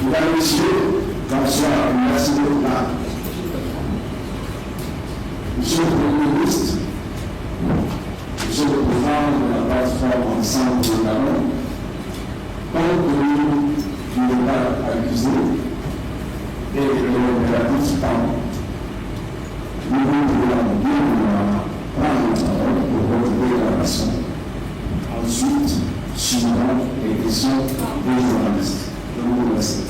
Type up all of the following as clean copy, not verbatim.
Mesdames et messieurs, bonsoir, merci d'être là. Monsieur le Premier ministre, Monsieur le Président de la plateforme Ensemble de Gabon, compte tenu du débat accusé et de la participante, nous voulons bien prendre la parole pour votre déclaration. Ensuite, suivront les questions des journalistes. Je vous remercie.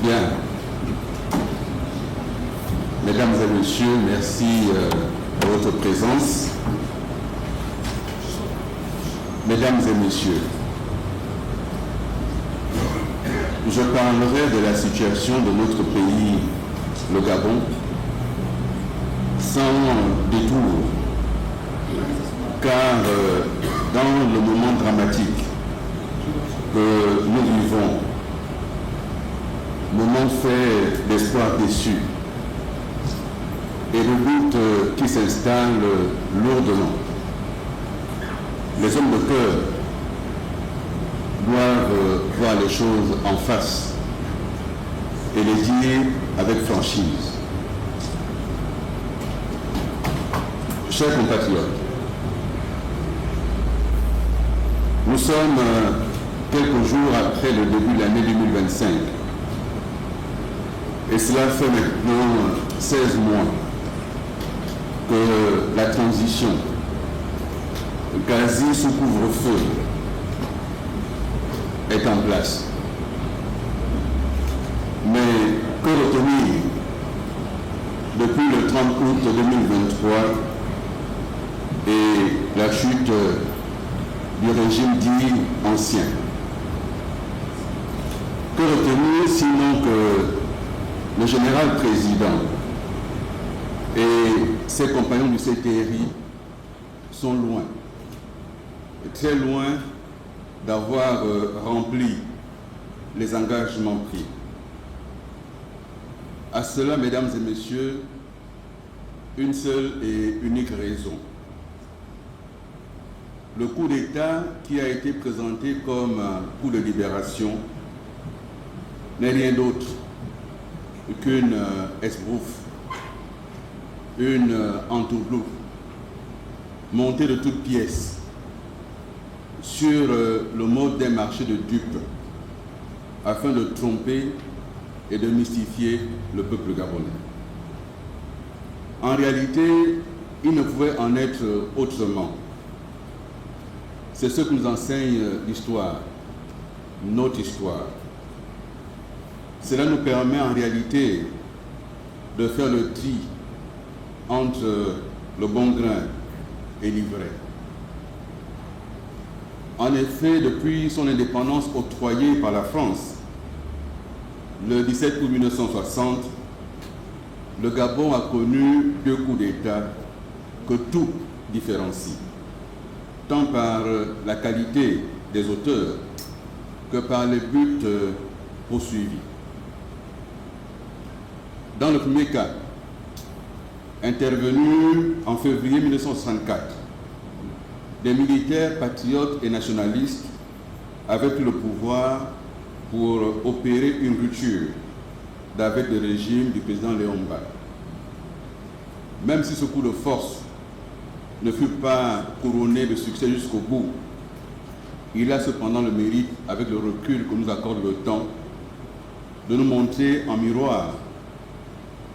Bien. Mesdames et messieurs, merci de votre présence. Mesdames et messieurs, je parlerai de la situation de notre pays, le Gabon, sans détour, car dans le moment dramatique que nous vivons, moment fait d'espoir déçu et de doute qui s'installe lourdement. Les hommes de cœur doivent voir les choses en face et les dire avec franchise. Chers compatriotes, nous sommes quelques jours après le début de l'année 2025. Et cela fait maintenant 16 mois que la transition, quasi sous couvre-feu, est en place. Mais que retenir depuis le 30 août 2023 et la chute du régime dit ancien? Que retenir sinon que le général président et ses compagnons du CTRI sont loin, très loin d'avoir rempli les engagements pris. À cela, mesdames et messieurs, une seule et unique raison. Le coup d'État qui a été présenté comme un coup de libération n'est rien d'autre qu'une esbrouffe, une entourloupe montée de toutes pièces sur le mode d'un marché de dupes afin de tromper et de mystifier le peuple gabonais. En réalité, il ne pouvait en être autrement. C'est ce que nous enseigne l'histoire, notre histoire. Cela nous permet en réalité de faire le tri entre le bon grain et l'ivraie. En effet, depuis son indépendance octroyée par la France, le 17 août 1960, le Gabon a connu 2 coups d'État que tout différencie, tant par la qualité des auteurs que par les buts poursuivis. Dans le premier cas, intervenu en février 1964, des militaires patriotes et nationalistes avaient pris le pouvoir pour opérer une rupture d'avec le régime du président Léon Mba. Même si ce coup de force ne fut pas couronné de succès jusqu'au bout, il a cependant le mérite, avec le recul que nous accorde le temps, de nous montrer en miroir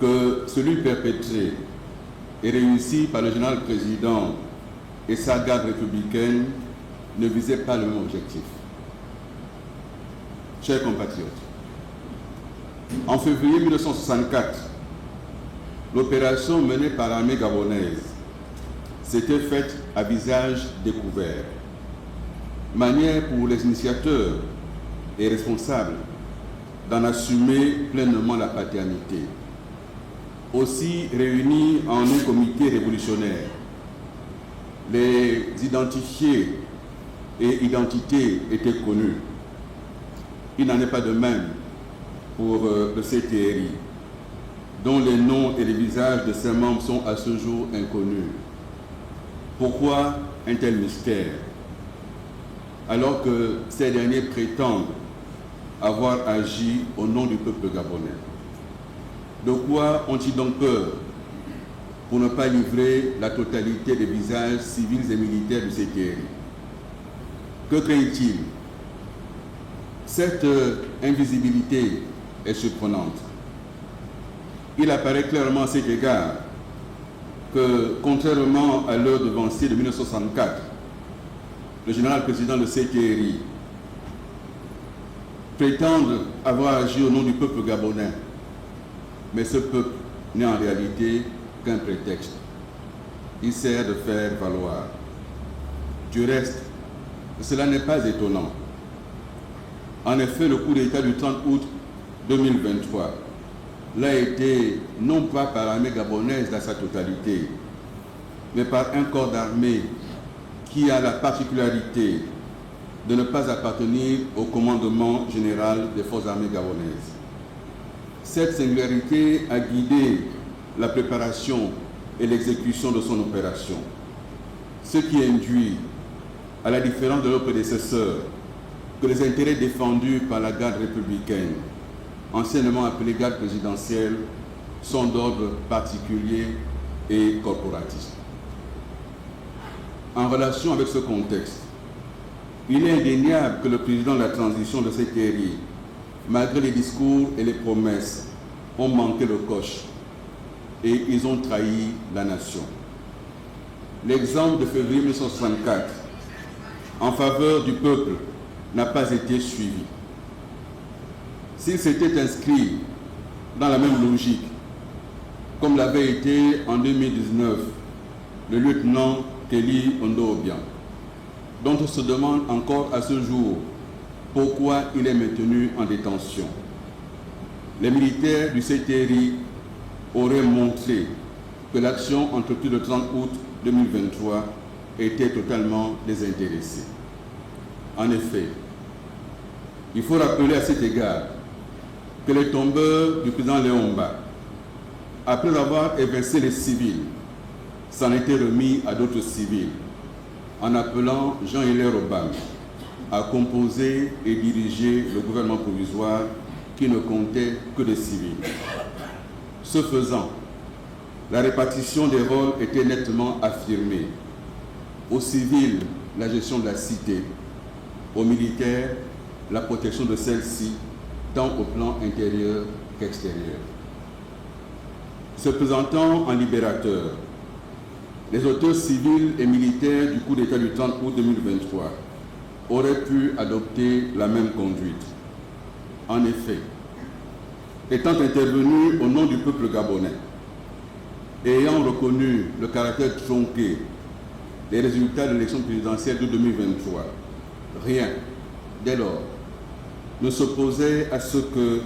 que celui perpétré et réussi par le général président et sa garde républicaine ne visait pas le même objectif. Chers compatriotes, en février 1964, l'opération menée par l'armée gabonaise s'était faite à visage découvert. Manière pour les initiateurs et responsables d'en assumer pleinement la paternité. aussi réunis en un comité révolutionnaire. Les identifiés et identités étaient connus. Il n'en est pas de même pour le CTRI, dont les noms et les visages de ses membres sont à ce jour inconnus. Pourquoi un tel mystère, alors que ces derniers prétendent avoir agi au nom du peuple gabonais? De quoi ont-ils donc peur pour ne pas livrer la totalité des visages civils et militaires du CTRI? Que craignent-ils? Cette invisibilité est surprenante. Il apparaît clairement à cet égard que, contrairement à l'heure devancier de 1964, le général président de CTRI prétend avoir agi au nom du peuple gabonais, mais ce peuple n'est en réalité qu'un prétexte. Il sert de faire valoir. Du reste, cela n'est pas étonnant. En effet, le coup d'État du 30 août 2023 l'a été non pas par l'armée gabonaise dans sa totalité, mais par un corps d'armée qui a la particularité de ne pas appartenir au commandement général des forces armées gabonaises. Cette singularité a guidé la préparation et l'exécution de son opération, ce qui induit, à la différence de leurs prédécesseurs, que les intérêts défendus par la garde républicaine, anciennement appelée garde présidentielle, sont d'ordre particulier et corporatiste. En relation avec ce contexte, il est indéniable que le président de la transition de CTRI, malgré les discours et les promesses, ont manqué le coche et ils ont trahi la nation. L'exemple de février 1964 en faveur du peuple n'a pas été suivi. S'il s'était inscrit dans la même logique, comme l'avait été en 2019 le lieutenant Kelly Ondoobian, dont on se demande encore à ce jour pourquoi il est maintenu en détention. Les militaires du CTRI auraient montré que l'action entreprise le 30 août 2023 était totalement désintéressée. En effet, il faut rappeler à cet égard que les tombeurs du président Léomba, après avoir évincé les civils, s'en étaient remis à d'autres civils, en appelant Jean-Hilaire Obama à composer et diriger le gouvernement provisoire qui ne comptait que des civils. Ce faisant, la répartition des rôles était nettement affirmée. Aux civils, la gestion de la cité, aux militaires, la protection de celle-ci, tant au plan intérieur qu'extérieur. Se présentant en libérateur, les auteurs civils et militaires du coup d'État du 30 août 2023 auraient pu adopter la même conduite. En effet, étant intervenus au nom du peuple gabonais et ayant reconnu le caractère tronqué des résultats de l'élection présidentielle de 2023, rien, dès lors, ne s'opposait à ce que,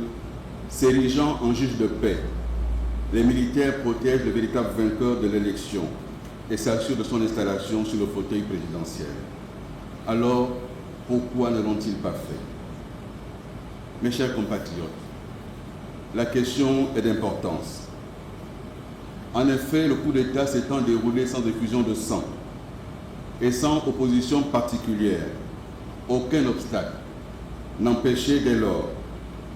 s'érigeant en juge de paix, les militaires protègent le véritable vainqueur de l'élection et s'assurent de son installation sur le fauteuil présidentiel. Alors, pourquoi ne l'ont-ils pas fait? Mes chers compatriotes, la question est d'importance. En effet, le coup d'État s'étant déroulé sans effusion de sang et sans opposition particulière, aucun obstacle n'empêchait dès lors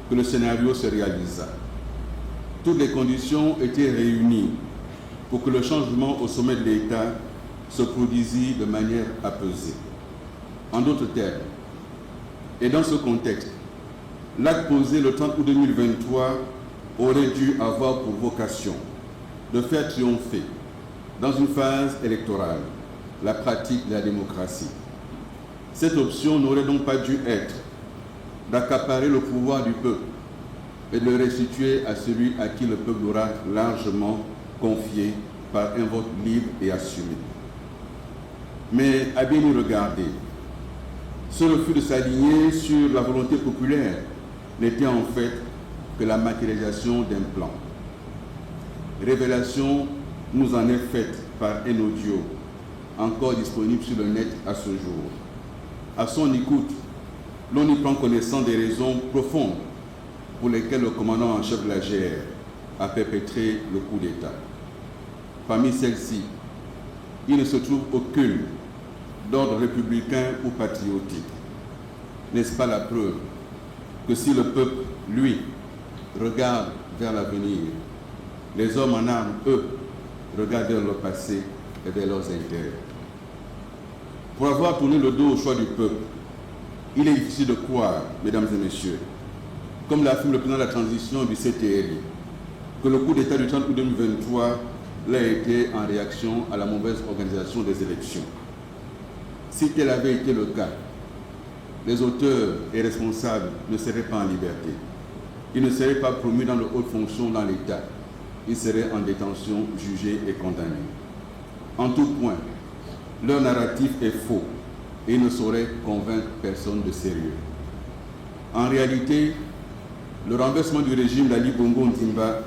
que le scénario se réalisât. Toutes les conditions étaient réunies pour que le changement au sommet de l'État se produisît de manière apaisée. En d'autres termes, et dans ce contexte, l'acte posé le 30 août 2023 aurait dû avoir pour vocation de faire triompher, dans une phase électorale, la pratique de la démocratie. Cette option n'aurait donc pas dû être d'accaparer le pouvoir du peuple et de le restituer à celui à qui le peuple aura largement confié par un vote libre et assumé. Mais à bien y regarder, ce refus de s'aligner sur la volonté populaire n'était en fait que la matérialisation d'un plan. révélation nous en est faite par un audio, encore disponible sur le net à ce jour. À son écoute, l'on y prend connaissance des raisons profondes pour lesquelles le commandant en chef de la GR a perpétré le coup d'État. Parmi celles-ci, il ne se trouve aucune d'ordre républicain ou patriotique. N'est-ce pas la preuve que si le peuple, lui, regarde vers l'avenir, les hommes en armes, eux, regardent vers le passé et vers leurs intérêts. Pour avoir tourné le dos au choix du peuple, il est difficile de croire, mesdames et messieurs, comme l'affirme le président de la transition du CTRI, que le coup d'État du 30 août 2023 l'a été en réaction à la mauvaise organisation des élections. Si tel avait été le cas, les auteurs et responsables ne seraient pas en liberté. Ils ne seraient pas promus dans de hautes fonctions dans l'État. Ils seraient en détention, jugés et condamnés. En tout point, leur narratif est faux et ils ne sauraient convaincre personne de sérieux. En réalité, le renversement du régime d'Ali Bongo Ondimba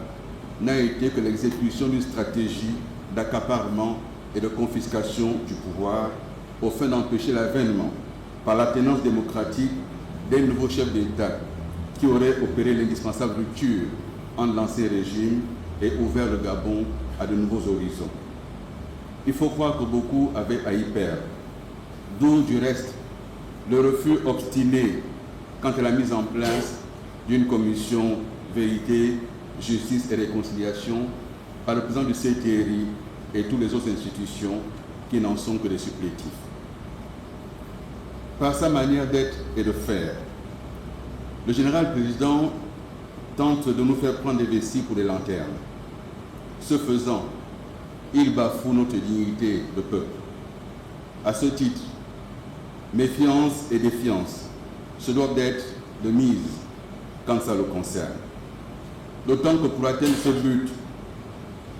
n'a été que l'exécution d'une stratégie d'accaparement et de confiscation du pouvoir au fin d'empêcher l'avènement, par la tenance démocratique, d'un nouveau chef d'État qui aurait opéré l'indispensable rupture entre l'ancien régime et ouvert le Gabon à de nouveaux horizons. Il faut croire que beaucoup avaient à y perdre, d'où du reste le refus obstiné quant à la mise en place d'une commission vérité, justice et réconciliation par le président du CTRI et toutes les autres institutions qui n'en sont que des supplétifs. Par sa manière d'être et de faire, le général président tente de nous faire prendre des vessies pour des lanternes. Ce faisant, il bafoue notre dignité de peuple. À ce titre, méfiance et défiance se doivent d'être de mise quand ça le concerne. D'autant que pour atteindre ce but,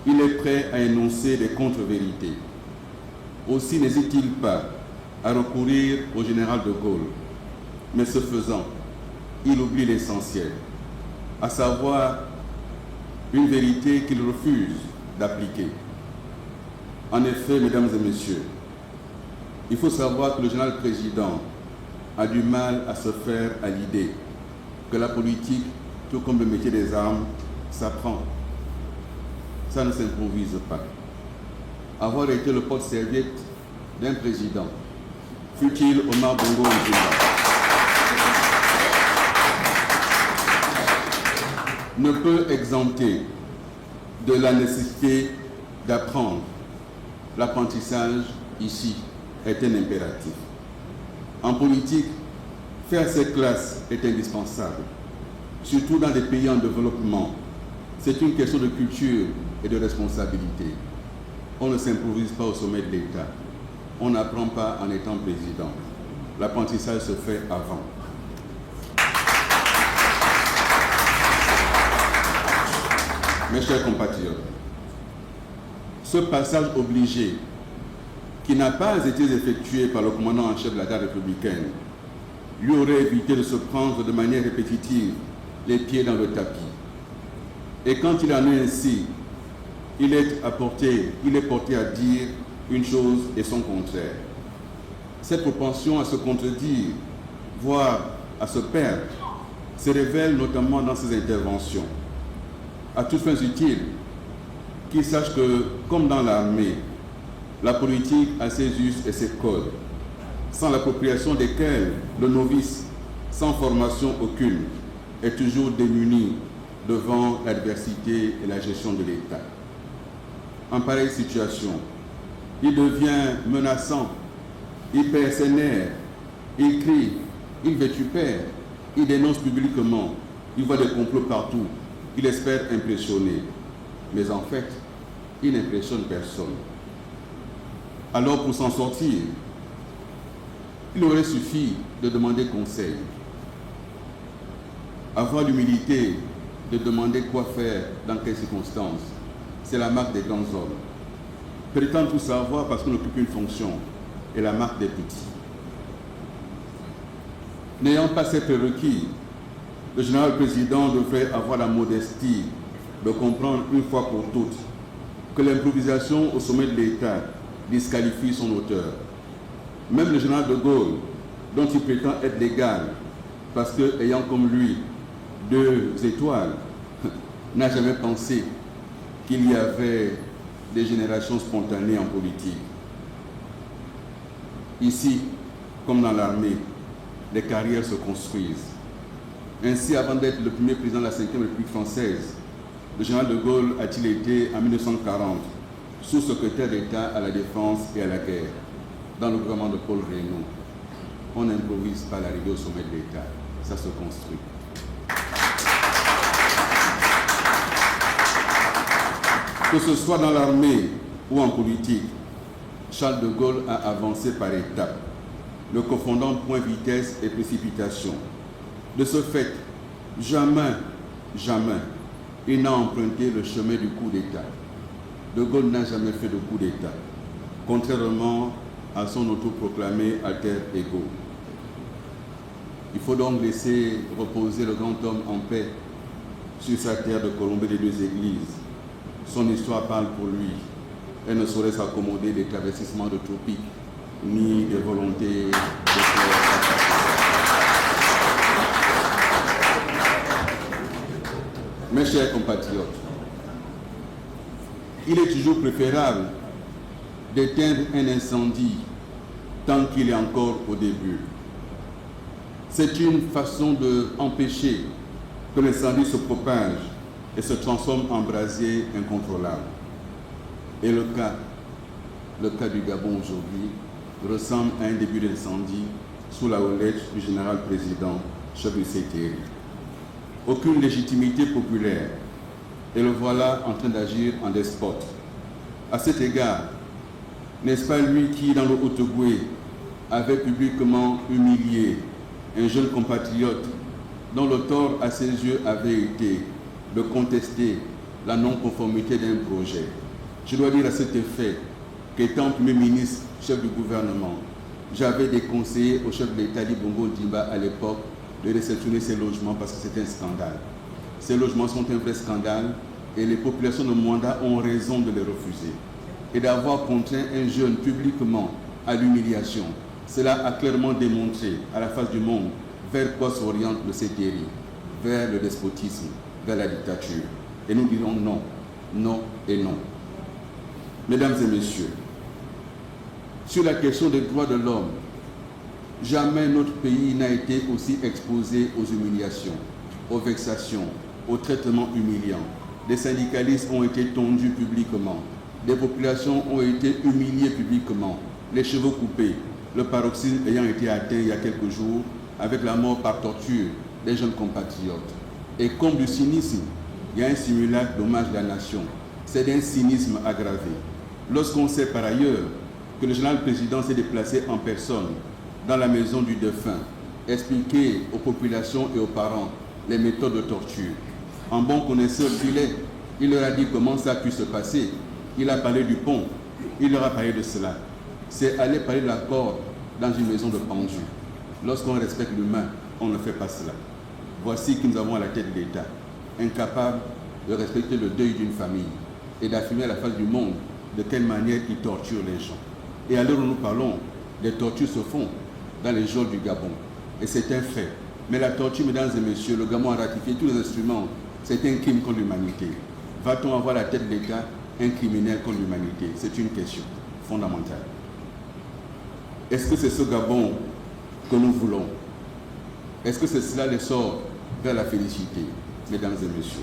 il est prêt à énoncer des contre-vérités. Aussi n'hésite-t-il pas à recourir au général de Gaulle. Mais ce faisant, il oublie l'essentiel, à savoir une vérité qu'il refuse d'appliquer. En effet, mesdames et messieurs, il faut savoir que le général président a du mal à se faire à l'idée que la politique, tout comme le métier des armes, s'apprend. Ça ne s'improvise pas. Avoir été le porte-serviette d'un président, fut-il Omar Bongo Ondimba, ne peut exempter de la nécessité d'apprendre. L'apprentissage, ici, est un impératif. En politique, faire ses classes est indispensable, surtout dans des pays en développement. C'est une question de culture et de responsabilité. On ne s'improvise pas au sommet de l'État. On n'apprend pas en étant président. L'apprentissage se fait avant. Mes chers compatriotes, ce passage obligé qui n'a pas été effectué par le commandant en chef de la garde républicaine lui aurait évité de se prendre de manière répétitive les pieds dans le tapis. Et quand il en est ainsi, il est porté à dire une chose et son contraire. Cette propension à se contredire, voire à se perdre, se révèle notamment dans ses interventions. À toutes fins utiles, qu'il sache que, comme dans l'armée, la politique a ses us et ses codes, sans l'appropriation desquels le novice, sans formation aucune, est toujours démuni devant l'adversité et la gestion de l'État. En pareille situation, il devient menaçant, il perd ses nerfs, il crie, il vitupère, il dénonce publiquement, il voit des complots partout, il espère impressionner. Mais en fait, il n'impressionne personne. Alors pour s'en sortir, il aurait suffi de demander conseil. Avoir l'humilité de demander quoi faire, dans quelles circonstances, c'est la marque des grands hommes. Prétendre tout savoir parce qu'on occupe une fonction est la marque des petits. N'ayant pas ces prérequis, le général président devrait avoir la modestie de comprendre une fois pour toutes que l'improvisation au sommet de l'État disqualifie son auteur. Même le général de Gaulle, dont il prétend être l'égal, parce que, ayant comme lui 2 étoiles, n'a jamais pensé qu'il y avait des générations spontanées en politique. Ici, comme dans l'armée, les carrières se construisent. Ainsi, avant d'être le premier président de la 5e République française, le général de Gaulle a-t-il été, en 1940, sous-secrétaire d'État à la Défense et à la Guerre, dans le gouvernement de Paul Reynaud. On n'improvise pas l'arrivée au sommet de l'État, ça se construit. Que ce soit dans l'armée ou en politique, Charles de Gaulle a avancé par étapes, ne confondant point vitesse et précipitation. De ce fait, jamais, il n'a emprunté le chemin du coup d'État. De Gaulle n'a jamais fait de coup d'État, contrairement à son autoproclamé alter ego. Il faut donc laisser reposer le grand homme en paix sur sa terre de Colombey des 2 églises. Son histoire parle pour lui. Elle ne saurait s'accommoder des travestissements de tropiques, ni des volontés de faire. Mes chers compatriotes, il est toujours préférable d'éteindre un incendie tant qu'il est encore au début. C'est une façon d'empêcher que l'incendie se propage et se transforme en brasier incontrôlable. Et le cas du Gabon aujourd'hui ressemble à un début d'incendie sous la houlette du général président Chebou Sétéry. Aucune légitimité populaire, et le voilà en train d'agir en despote. À cet égard, n'est-ce pas lui qui, dans le Haut-Ogooué, avait publiquement humilié un jeune compatriote dont le tort à ses yeux avait été de contester la non-conformité d'un projet? Je dois dire à cet effet qu'étant Premier ministre, chef du gouvernement, j'avais déconseillé au chef de l'État, Bongo Ndimba, à l'époque, de réceptionner ces logements parce que c'est un scandale. Ces logements sont un vrai scandale et les populations de Mwanda ont raison de les refuser. Et d'avoir contraint un jeune publiquement à l'humiliation, cela a clairement démontré à la face du monde vers quoi s'oriente le Sétéry, vers le despotisme, vers la dictature. Et nous dirons non, non et non. Mesdames et messieurs, sur la question des droits de l'homme, jamais notre pays n'a été aussi exposé aux humiliations, aux vexations, aux traitements humiliants. Des syndicalistes ont été tondus publiquement, des populations ont été humiliées publiquement, les cheveux coupés, le paroxysme ayant été atteint il y a quelques jours avec la mort par torture des jeunes compatriotes. Et comme du cynisme, il y a un simulacre d'hommage de la nation. C'est d'un cynisme aggravé. Lorsqu'on sait par ailleurs que le général président s'est déplacé en personne dans la maison du défunt, expliquer aux populations et aux parents les méthodes de torture. En bon connaisseur qu'il est, il leur a dit comment ça a pu se passer. Il a parlé du pont, il leur a parlé de cela. C'est aller parler de la corde dans une maison de pendu. Lorsqu'on respecte l'humain, on ne fait pas cela. Voici que nous avons à la tête de l'État, incapable de respecter le deuil d'une famille et d'affirmer à la face du monde de quelle manière il torture les gens. Et à l'heure où nous parlons, les tortures se font dans les geôles du Gabon. Et c'est un fait. Mais la torture, mesdames et messieurs, le Gabon a ratifié tous les instruments. C'est un crime contre l'humanité. Va-t-on avoir à la tête de l'État un criminel contre l'humanité? C'est une question fondamentale. Est-ce que c'est ce Gabon que nous voulons? Est-ce que c'est cela l'essor vers la félicité, mesdames et messieurs?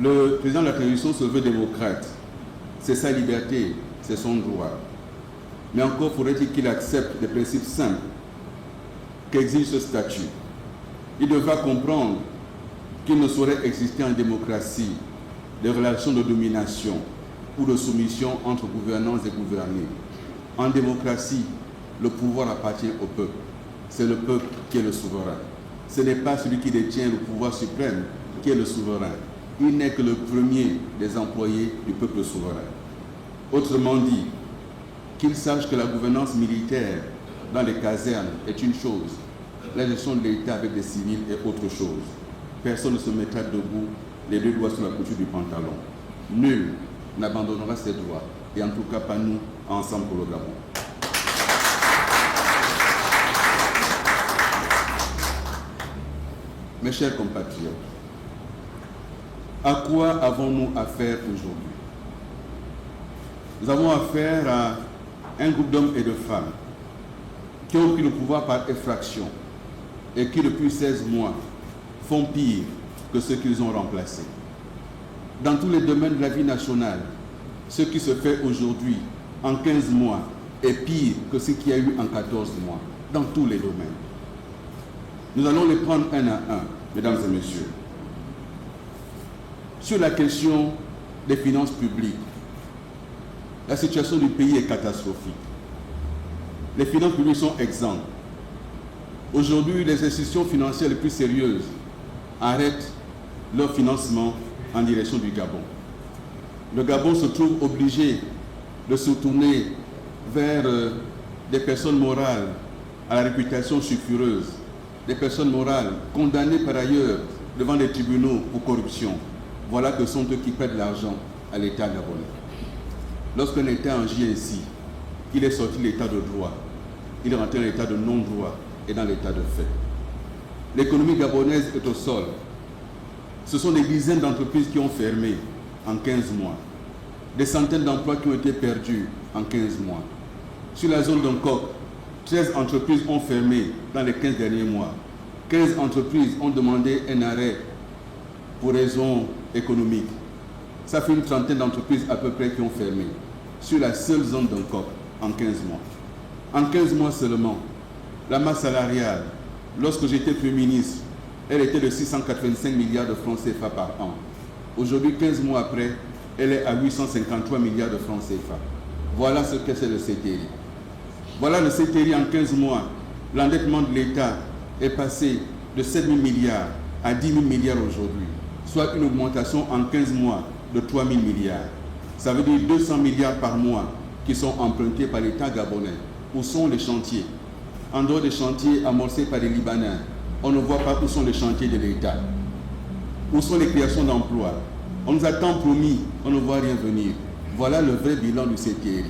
Le président de la transition se veut démocrate. C'est sa liberté, c'est son droit. Mais encore faudrait-il qu'il accepte des principes simples qu'exige ce statut. Il devra comprendre qu'il ne saurait exister en démocratie des relations de domination ou de soumission entre gouvernants et gouvernés. En démocratie, le pouvoir appartient au peuple. C'est le peuple qui est le souverain. Ce n'est pas celui qui détient le pouvoir suprême qui est le souverain. Il n'est que le premier des employés du peuple souverain. Autrement dit, qu'il sache que la gouvernance militaire dans les casernes est une chose, la gestion de l'État avec des civils est autre chose. Personne ne se mettra debout les deux doigts sur la couture du pantalon. Nul n'abandonnera ses droits, et en tout cas pas nous, ensemble pour le Gabon. Mes chers compatriotes, à quoi avons-nous affaire aujourd'hui? Nous avons affaire à un groupe d'hommes et de femmes qui ont pris le pouvoir par effraction et qui, depuis 16 mois, font pire que ceux qu'ils ont remplacés. Dans tous les domaines de la vie nationale, ce qui se fait aujourd'hui en 15 mois est pire que ce qu'il y a eu en 14 mois, dans tous les domaines. Nous allons les prendre un à un, mesdames et messieurs. Sur la question des finances publiques, la situation du pays est catastrophique. Les finances publiques sont exsangues. Aujourd'hui, les institutions financières les plus sérieuses arrêtent leur financement en direction du Gabon. Le Gabon se trouve obligé de se tourner vers des personnes morales à la réputation sulfureuse, des personnes morales condamnées par ailleurs devant les tribunaux pour corruption. Voilà que sont eux qui prêtent l'argent à l'État gabonais. Lorsqu'un État agit ainsi, il est sorti de l'état de droit, il est rentré dans l'état de non-droit et dans l'état de fait. L'économie gabonaise est au sol. Ce sont des dizaines d'entreprises qui ont fermé en 15 mois. Des centaines d'emplois qui ont été perdus en 15 mois. Sur la zone d'Onkok, 13 entreprises ont fermé dans les 15 derniers mois. 15 entreprises ont demandé un arrêt pour raisons économiques. Ça fait une trentaine d'entreprises à peu près qui ont fermé sur la seule zone d'Onkok en 15 mois. En 15 mois seulement, la masse salariale, lorsque j'étais Premier ministre, elle était de 685 milliards de francs CFA par an. Aujourd'hui, 15 mois après, elle est à 853 milliards de francs CFA. Voilà ce que c'est le CTI. Voilà le CTI en 15 mois. L'endettement de l'État est passé de 7 000 milliards à 10 000 milliards aujourd'hui, soit une augmentation en 15 mois de 3 000 milliards. Ça veut dire 200 milliards par mois qui sont empruntés par l'État gabonais. Où sont les chantiers? En dehors des chantiers amorcés par les Libanais, on ne voit pas où sont les chantiers de l'État. Où sont les créations d'emplois? On nous a tant promis, on ne voit rien venir. Voilà le vrai bilan du CTI.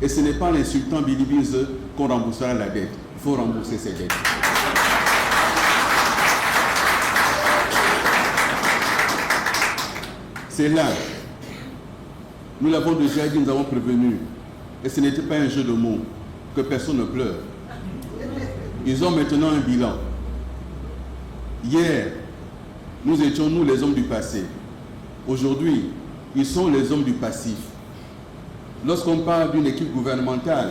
Et ce n'est pas en insultant Billy Biz qu'on remboursera la dette. Il faut rembourser ces dettes. C'est là. Nous l'avons déjà dit, nous avons prévenu. Et ce n'était pas un jeu de mots. Que personne ne pleure. Ils ont maintenant un bilan. Hier, nous étions, nous, les hommes du passé. Aujourd'hui, ils sont les hommes du passif. Lorsqu'on parle d'une équipe gouvernementale,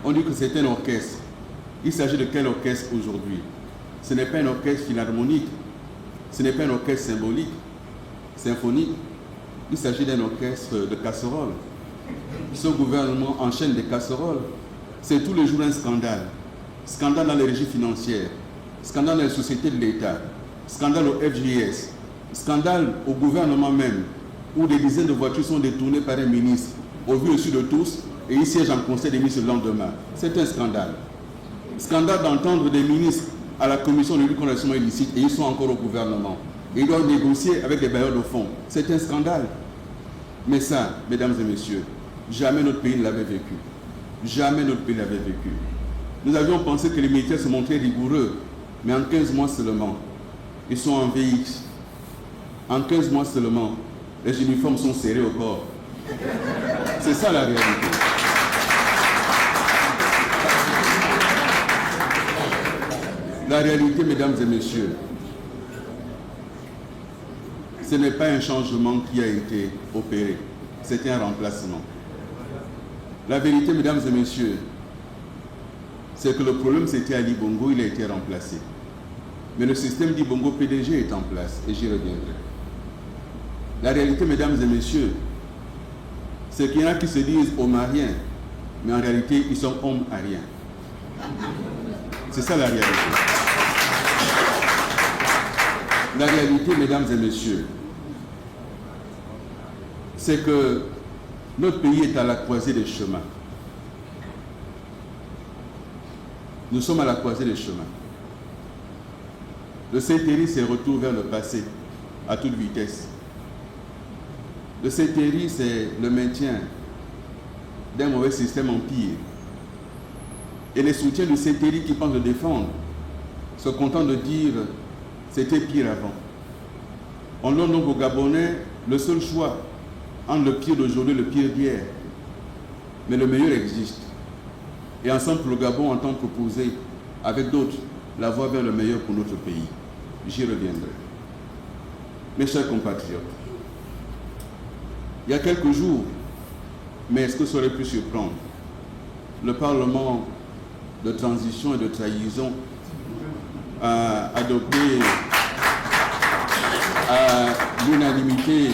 on dit que c'est un orchestre. Il s'agit de quel orchestre aujourd'hui? Ce n'est pas un orchestre philharmonique. Ce n'est pas un orchestre symbolique, symphonique. Il s'agit d'un orchestre de casseroles. Ce gouvernement enchaîne des casseroles. C'est tous les jours un scandale. Scandale dans les régies financières, scandale dans les sociétés de l'État, scandale au FGS, scandale au gouvernement même, où des dizaines de voitures sont détournées par un ministre, au vu au-dessus de tous, et il siège en conseil des ministres le lendemain. C'est un scandale. Scandale d'entendre des ministres à la commission de lutte contre l'enrichissement illicite, et ils sont encore au gouvernement. Et ils doivent négocier avec les bailleurs de fonds. C'est un scandale. Mais ça, mesdames et messieurs, jamais notre pays ne l'avait vécu. Jamais notre pays l'avait vécu. Nous avions pensé que les militaires se montraient rigoureux, mais en 15 mois seulement, ils sont en VX. En 15 mois seulement, les uniformes sont serrés au corps. C'est ça la réalité. La réalité, mesdames et messieurs, ce n'est pas un changement qui a été opéré, c'est un remplacement. La vérité, mesdames et messieurs, c'est que le problème c'était Ali Bongo, il a été remplacé. Mais le système d'Ibongo PDG est en place, et j'y reviendrai. La réalité, mesdames et messieurs, c'est qu'il y en a qui se disent homariens, mais en réalité, ils sont hommes à rien. C'est ça la réalité. La réalité, mesdames et messieurs, c'est que notre pays est à la croisée des chemins. Nous sommes à la croisée des chemins. Le CTI, c'est retour vers le passé, à toute vitesse. Le CTRI, c'est le maintien d'un mauvais système en pire. Et les soutiens du CTRI qui pensent le défendre se contentent de dire c'était pire avant. On donne donc aux Gabonais le seul choix entre le pire d'aujourd'hui et le pire d'hier. Mais le meilleur existe. Et ensemble, le Gabon entend proposer avec d'autres la voie vers le meilleur pour notre pays. J'y reviendrai. Mes chers compatriotes, il y a quelques jours, mais est-ce que ça aurait pu surprendre, le Parlement de transition et de trahison a adopté à l'unanimité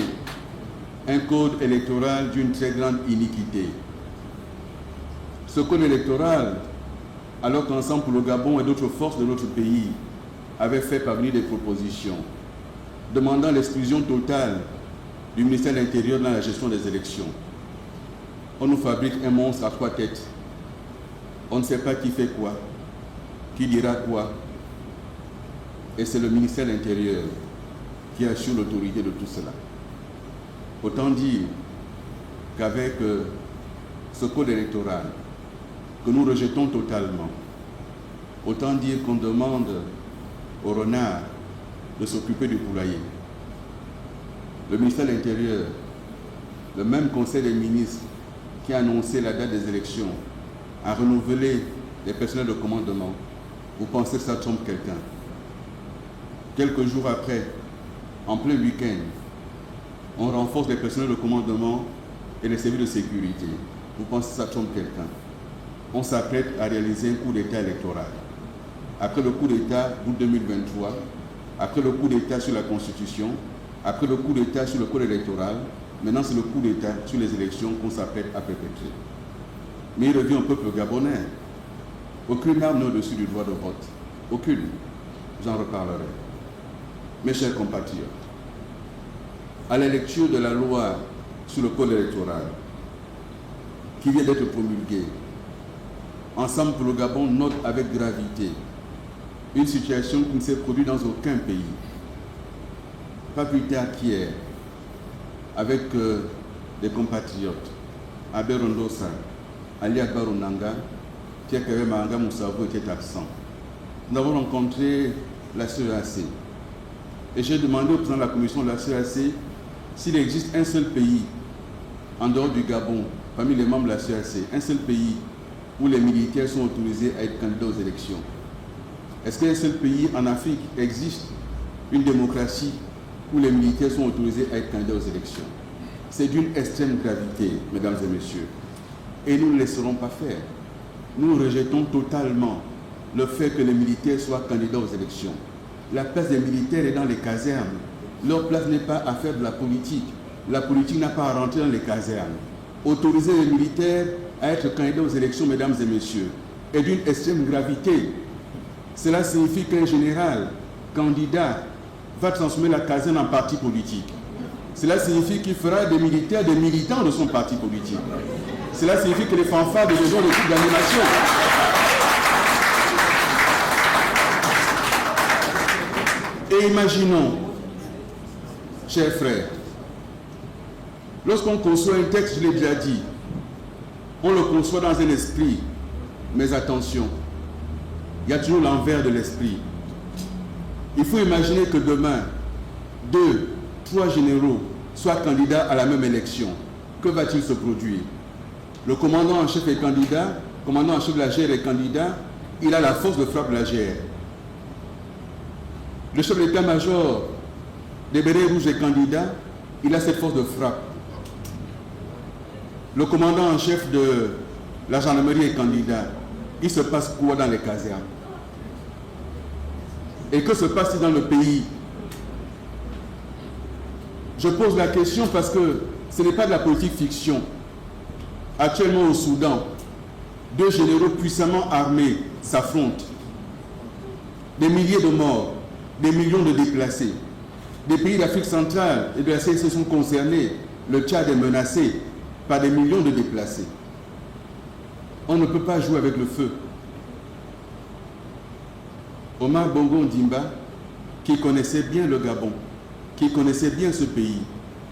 un code électoral d'une très grande iniquité. Ce code électoral, alors qu'Ensemble pour le Gabon et d'autres forces de notre pays avaient fait parvenir des propositions demandant l'exclusion totale du ministère de l'Intérieur dans la gestion des élections. On nous fabrique un monstre à 3 têtes. On ne sait pas qui fait quoi, qui dira quoi. Et c'est le ministère de l'Intérieur qui assure l'autorité de tout cela. Autant dire qu'avec ce code électoral que nous rejetons totalement, autant dire qu'on demande au renard de s'occuper du poulailler. Le ministère de l'Intérieur, le même Conseil des ministres qui a annoncé la date des élections, a renouvelé les personnels de commandement. Vous pensez que ça trompe quelqu'un? Quelques jours après, en plein week-end, on renforce les personnels de commandement et les services de sécurité. Vous pensez que ça trompe quelqu'un? On s'apprête à réaliser un coup d'État électoral. Après le coup d'État d'août 2023, après le coup d'État sur la Constitution, après le coup d'État sur le code électoral, maintenant c'est le coup d'État sur les élections qu'on s'apprête à perpétrer. Mais il revient au peuple gabonais. Aucune arme n'est au-dessus du droit de vote. Aucune. J'en reparlerai. Mes chers compatriotes, à la lecture de la loi sur le code électoral qui vient d'être promulguée, Ensemble pour le Gabon note avec gravité une situation qui ne s'est produite dans aucun pays. Pas plus tard qu'hier, avec des compatriotes, Abel Rondosa, Ali Akbar Onanga, Tiakere Mahanga Moussavo était absent. Nous avons rencontré la CEAC. Et j'ai demandé au président de la commission de la CEAC s'il existe un seul pays, en dehors du Gabon, parmi les membres de la CEAC, un seul pays où les militaires sont autorisés à être candidats aux élections. Est-ce qu'un seul pays en Afrique existe une démocratie où les militaires sont autorisés à être candidats aux élections? C'est d'une extrême gravité, mesdames et messieurs. Et nous ne laisserons pas faire. Nous rejetons totalement le fait que les militaires soient candidats aux élections. La place des militaires est dans les casernes. Leur place n'est pas à faire de la politique. La politique n'a pas à rentrer dans les casernes. Autoriser les militaires à être candidats aux élections, mesdames et messieurs, est d'une extrême gravité. Cela signifie qu'un général candidat va transformer la caserne en parti politique. Cela signifie qu'il fera des militaires des militants de son parti politique. Cela signifie que les fanfares deviendront des types d'animation. Et imaginons, chers frères, lorsqu'on conçoit un texte, je l'ai déjà dit, on le conçoit dans un esprit, mais attention, il y a toujours l'envers de l'esprit. Il faut imaginer que demain, 2, 3 généraux soient candidats à la même élection. Que va-t-il se produire? Le commandant en chef est candidat, le commandant en chef de la GR est candidat, il a la force de frappe de la GR. Le chef de l'état-major des Bérets Rouges est candidat, il a cette force de frappe. Le commandant en chef de la gendarmerie est candidat. Il se passe quoi dans les casernes? Et que se passe-t-il dans le pays? Je pose la question parce que ce n'est pas de la politique fiction. Actuellement au Soudan, 2 généraux puissamment armés s'affrontent. Des milliers de morts, des millions de déplacés. Des pays d'Afrique centrale et de la CEC sont concernés. Le Tchad est menacé par des millions de déplacés. On ne peut pas jouer avec le feu. Omar Bongo Ondimba, qui connaissait bien le Gabon, qui connaissait bien ce pays,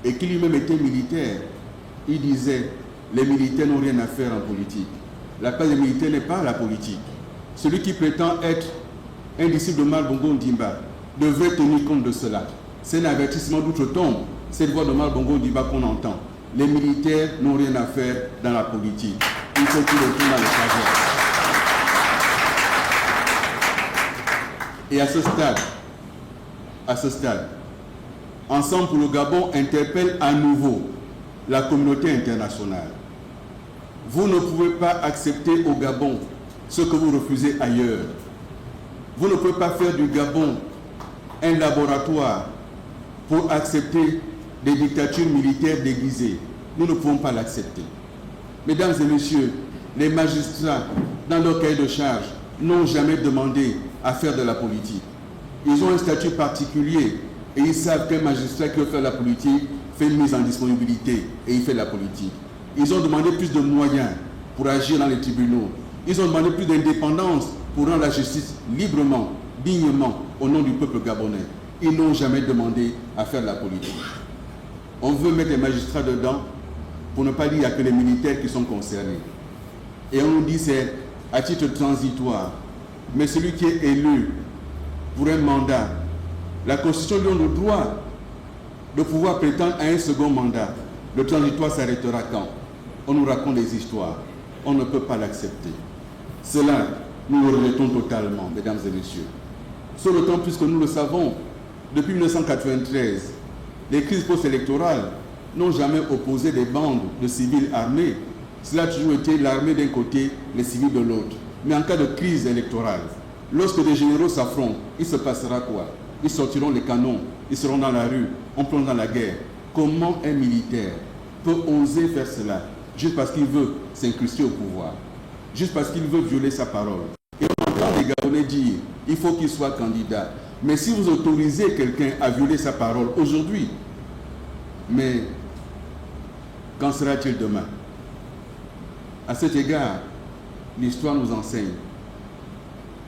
et qui lui-même était militaire, il disait « Les militaires n'ont rien à faire en politique. La place des militaires n'est pas la politique. Celui qui prétend être un disciple de Omar Bongo Ondimba devrait tenir compte de cela. C'est un avertissement d'outre-tombe, cette voix de Omar Bongo Ondimba qu'on entend. Les militaires n'ont rien à faire dans la politique. Il faut qu'ils retournent dans le savoir. » Et à ce stade, Ensemble pour le Gabon interpelle à nouveau la communauté internationale. Vous ne pouvez pas accepter au Gabon ce que vous refusez ailleurs. Vous ne pouvez pas faire du Gabon un laboratoire pour accepter des dictatures militaires déguisées. Nous ne pouvons pas l'accepter. Mesdames et messieurs, les magistrats, dans leur cahier de charge, n'ont jamais demandé à faire de la politique. Ils ont un statut particulier et ils savent qu'un magistrat qui veut faire la politique fait une mise en disponibilité et il fait la politique. Ils ont demandé plus de moyens pour agir dans les tribunaux. Ils ont demandé plus d'indépendance pour rendre la justice librement, dignement, au nom du peuple gabonais. Ils n'ont jamais demandé à faire la politique. On veut mettre les magistrats dedans pour ne pas dire qu'il n'y a que les militaires qui sont concernés. Et on nous dit c'est à titre transitoire. Mais celui qui est élu pour un mandat, la Constitution lui donne le droit de pouvoir prétendre à un second mandat. Le transitoire s'arrêtera quand? On nous raconte des histoires. On ne peut pas l'accepter. Cela, nous le rejetons totalement, mesdames et messieurs. Sur le temps, puisque nous le savons, depuis 1993, les crises post-électorales n'ont jamais opposé des bandes de civils armés. Cela a toujours été l'armée d'un côté, les civils de l'autre. Mais en cas de crise électorale, lorsque des généraux s'affrontent, il se passera quoi? Ils sortiront les canons, ils seront dans la rue, on plonge dans la guerre. Comment un militaire peut oser faire cela juste parce qu'il veut s'incruster au pouvoir, juste parce qu'il veut violer sa parole? Et on entend les Gabonais dire, il faut qu'il soit candidat. Mais si vous autorisez quelqu'un à violer sa parole aujourd'hui, mais qu'en sera-t-il demain? À cet égard, l'histoire nous enseigne.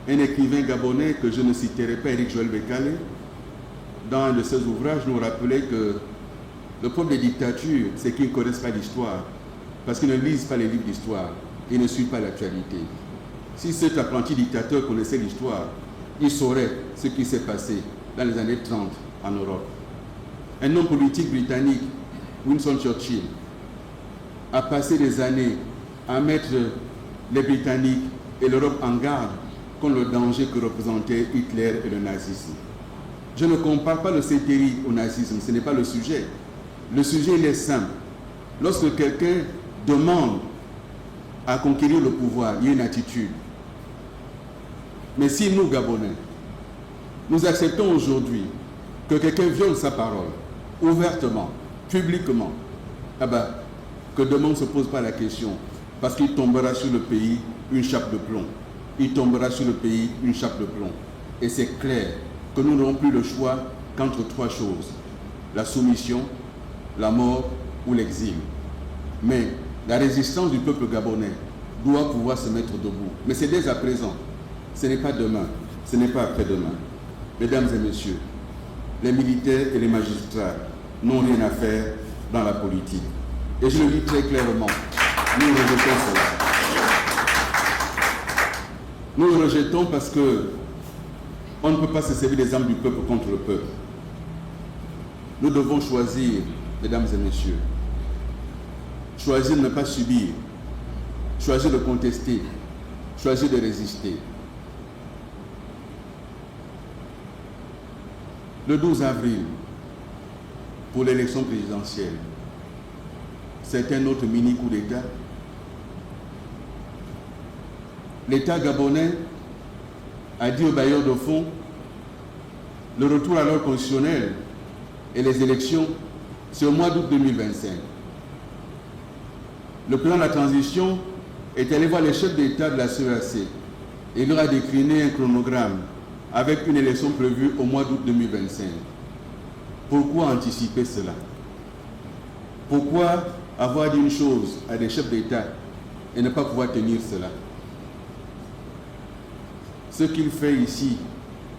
Un écrivain gabonais que je ne citerai pas, Éric Joël Bekale, dans un de ses ouvrages, nous rappelait que le problème des dictatures, c'est qu'ils ne connaissent pas l'histoire, parce qu'ils ne lisent pas les livres d'histoire, ils ne suivent pas l'actualité. Si cet apprenti dictateur connaissait l'histoire, il saurait ce qui s'est passé dans les années 30 en Europe. Un homme politique britannique, Winston Churchill, a passé des années à mettre les Britanniques et l'Europe en garde contre le danger que représentaient Hitler et le nazisme. Je ne compare pas le CTI au nazisme, ce n'est pas le sujet. Le sujet, il est simple. Lorsque quelqu'un demande à conquérir le pouvoir, il y a une attitude. Mais si nous, Gabonais, nous acceptons aujourd'hui que quelqu'un viole sa parole, ouvertement, publiquement, que demain on ne se pose pas la question, parce qu'il tombera sur le pays une chape de plomb. Il tombera sur le pays une chape de plomb. Et c'est clair que nous n'aurons plus le choix qu'entre trois choses: la soumission, la mort ou l'exil. Mais la résistance du peuple gabonais doit pouvoir se mettre debout. Mais c'est dès à présent. Ce n'est pas demain, ce n'est pas après-demain. Mesdames et messieurs, les militaires et les magistrats n'ont rien à faire dans la politique. Et je le dis très clairement, nous rejetons cela. Nous le rejetons parce que on ne peut pas se servir des armes du peuple contre le peuple. Nous devons choisir, mesdames et messieurs, choisir de ne pas subir, choisir de contester, choisir de résister. Le 12 avril, pour l'élection présidentielle, c'est un autre mini-coup d'État. L'État gabonais a dit aux bailleurs de fonds le retour à l'ordre constitutionnel et les élections, c'est au mois d'août 2025. Le plan de la transition est allé voir les chefs d'État de la CEAC et il leur a décliné un chronogramme avec une élection prévue au mois d'août 2025. Pourquoi anticiper cela? Pourquoi avoir dit une chose à des chefs d'État et ne pas pouvoir tenir cela? Ce qu'il fait ici,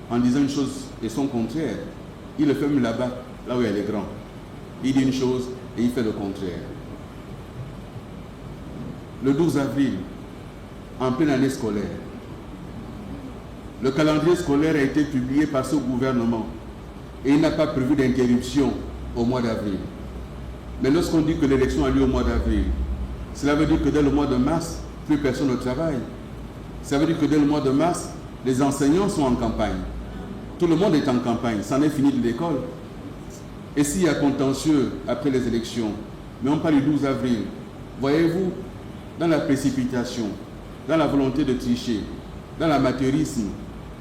en disant une chose et son contraire, il le fait même là-bas, là où il y a les grands. il dit une chose et il fait le contraire. Le 12 avril, en pleine année scolaire, le calendrier scolaire a été publié par ce gouvernement et il n'a pas prévu d'interruption au mois d'avril. Mais lorsqu'on dit que l'élection a lieu au mois d'avril, cela veut dire que dès le mois de mars, plus personne ne travaille. Ça veut dire que dès le mois de mars, les enseignants sont en campagne. Tout le monde est en campagne, c'en est fini de l'école. Et s'il y a contentieux après les élections, mais on parle du 12 avril, voyez-vous, dans la précipitation, dans la volonté de tricher, dans l'amateurisme,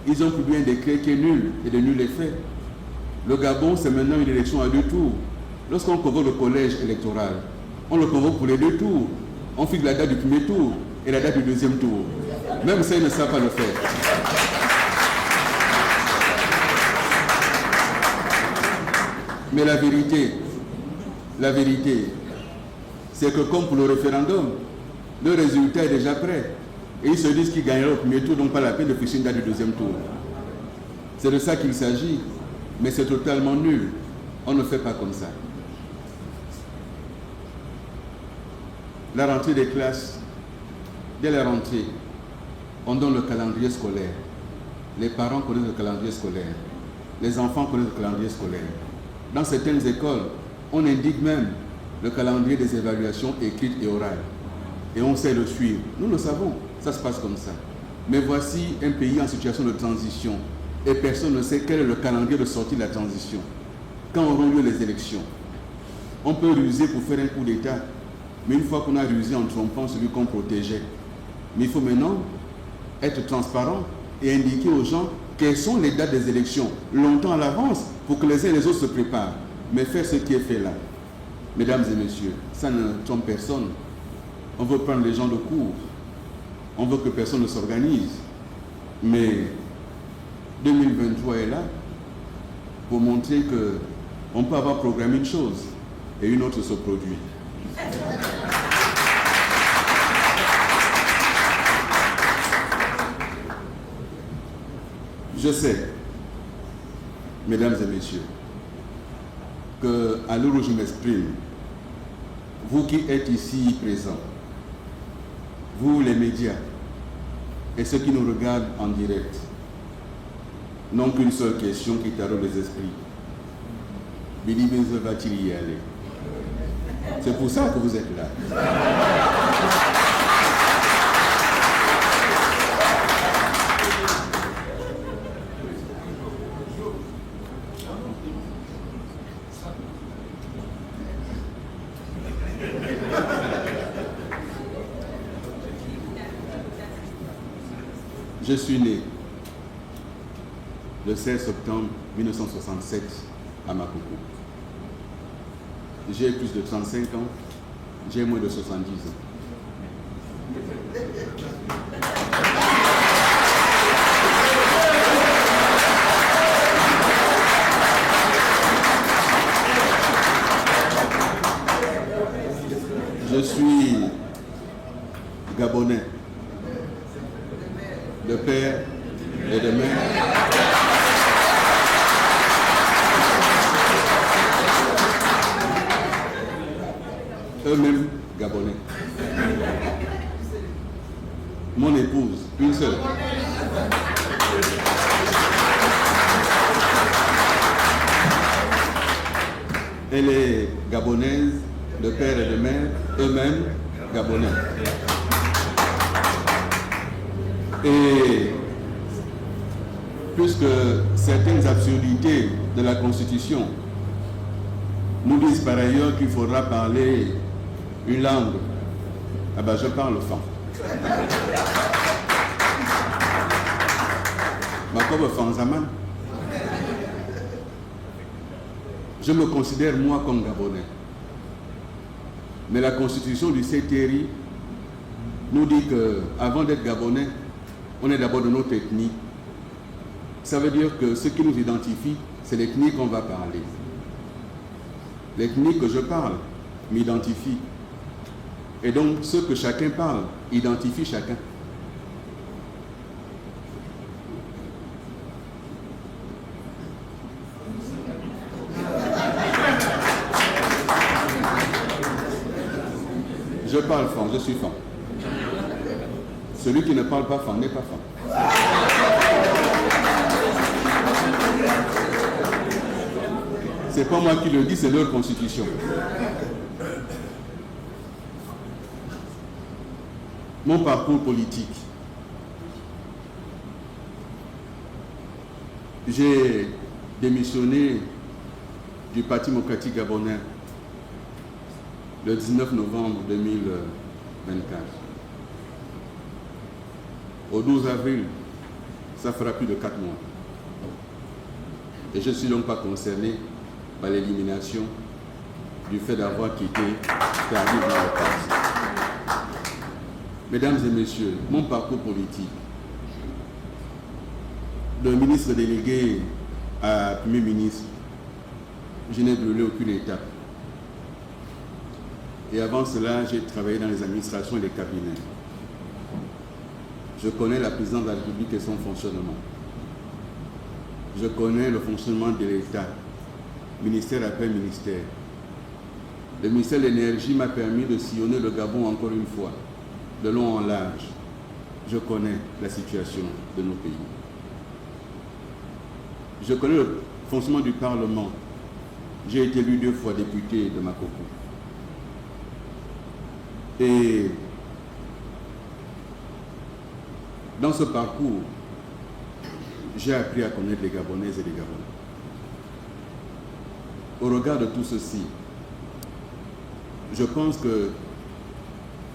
ils ont publié un décret qui est nul et de nul effet. Le Gabon, c'est maintenant une élection à 2 tours. Lorsqu'on convoque le collège électoral, on le convoque pour les 2 tours. On fixe la date du premier tour et la date du deuxième tour. Même ça, ils ne savent pas le faire. Mais la vérité, c'est que comme pour le référendum, le résultat est déjà prêt. Et ils se disent qu'ils gagneront au premier tour, donc pas la peine de fixer une date du deuxième tour. C'est de ça qu'il s'agit, mais c'est totalement nul. On ne fait pas comme ça. La rentrée des classes, dès la rentrée, on donne le calendrier scolaire. Les parents connaissent le calendrier scolaire. Les enfants connaissent le calendrier scolaire. Dans certaines écoles, on indique même le calendrier des évaluations écrites et orales. Et on sait le suivre. Nous le savons, ça se passe comme ça. Mais voici un pays en situation de transition. Et personne ne sait quel est le calendrier de sortie de la transition. Quand auront lieu les élections, on peut ruser pour faire un coup d'État. Mais une fois qu'on a rusé en trompant celui qu'on protégeait, mais il faut maintenant être transparent et indiquer aux gens quelles sont les dates des élections longtemps à l'avance pour que les uns et les autres se préparent. Mais faire ce qui est fait là, mesdames et messieurs, ça ne trompe personne. On veut prendre les gens de court. On veut que personne ne s'organise. Mais 2023 est là pour montrer qu'on peut avoir programmé une chose et une autre se produit. Je sais, mesdames et messieurs, qu'à l'heure où je m'exprime, vous qui êtes ici présents, vous les médias et ceux qui nous regardent en direct, n'ont qu'une seule question qui taraude les esprits. Bili Benzo va-t-il y aller? C'est pour ça que vous êtes là. Je suis né le 16 septembre 1967 à Makoko. J'ai plus de 35 ans, j'ai moins de 70 ans. Je suis Gabonais, de père et de mère. Eux-mêmes Gabonais. Mon épouse, une seule. Elle est gabonaise, de père et de mère, eux-mêmes Gabonais. Et puisque certaines absurdités de la Constitution nous disent par ailleurs qu'il faudra parler une langue, ah ben je parle fan. Je me considère moi comme Gabonais. Mais la constitution du CTRI nous dit qu'avant d'être Gabonais, on est d'abord de notre ethnie. Ça veut dire que ce qui nous identifie, c'est l'ethnie qu'on va parler. L'ethnie que je parle m'identifie. Et donc, ce que chacun parle, identifie chacun. Je parle franc, je suis franc. Celui qui ne parle pas franc n'est pas franc. C'est pas moi qui le dis, c'est leur constitution. Mon parcours politique. J'ai démissionné du Parti démocratique gabonais le 19 novembre 2024. Au 12 avril, ça fera plus de 4 mois. Et je ne suis donc pas concerné par l'élimination du fait d'avoir quitté tardivement le parti. Mesdames et messieurs, mon parcours politique. Le ministre délégué à Premier ministre, je n'ai brûlé aucune étape. Et avant cela, j'ai travaillé dans les administrations et les cabinets. Je connais la présidence de la République et son fonctionnement. Je connais le fonctionnement de l'État, ministère après ministère. Le ministère de l'Énergie m'a permis de sillonner le Gabon encore une fois, de long en large. Je connais la situation de nos pays. Je connais le fonctionnement du Parlement. J'ai été élu 2 fois député de Makoko. Et dans ce parcours, j'ai appris à connaître les Gabonaises et les Gabonais. Au regard de tout ceci, je pense que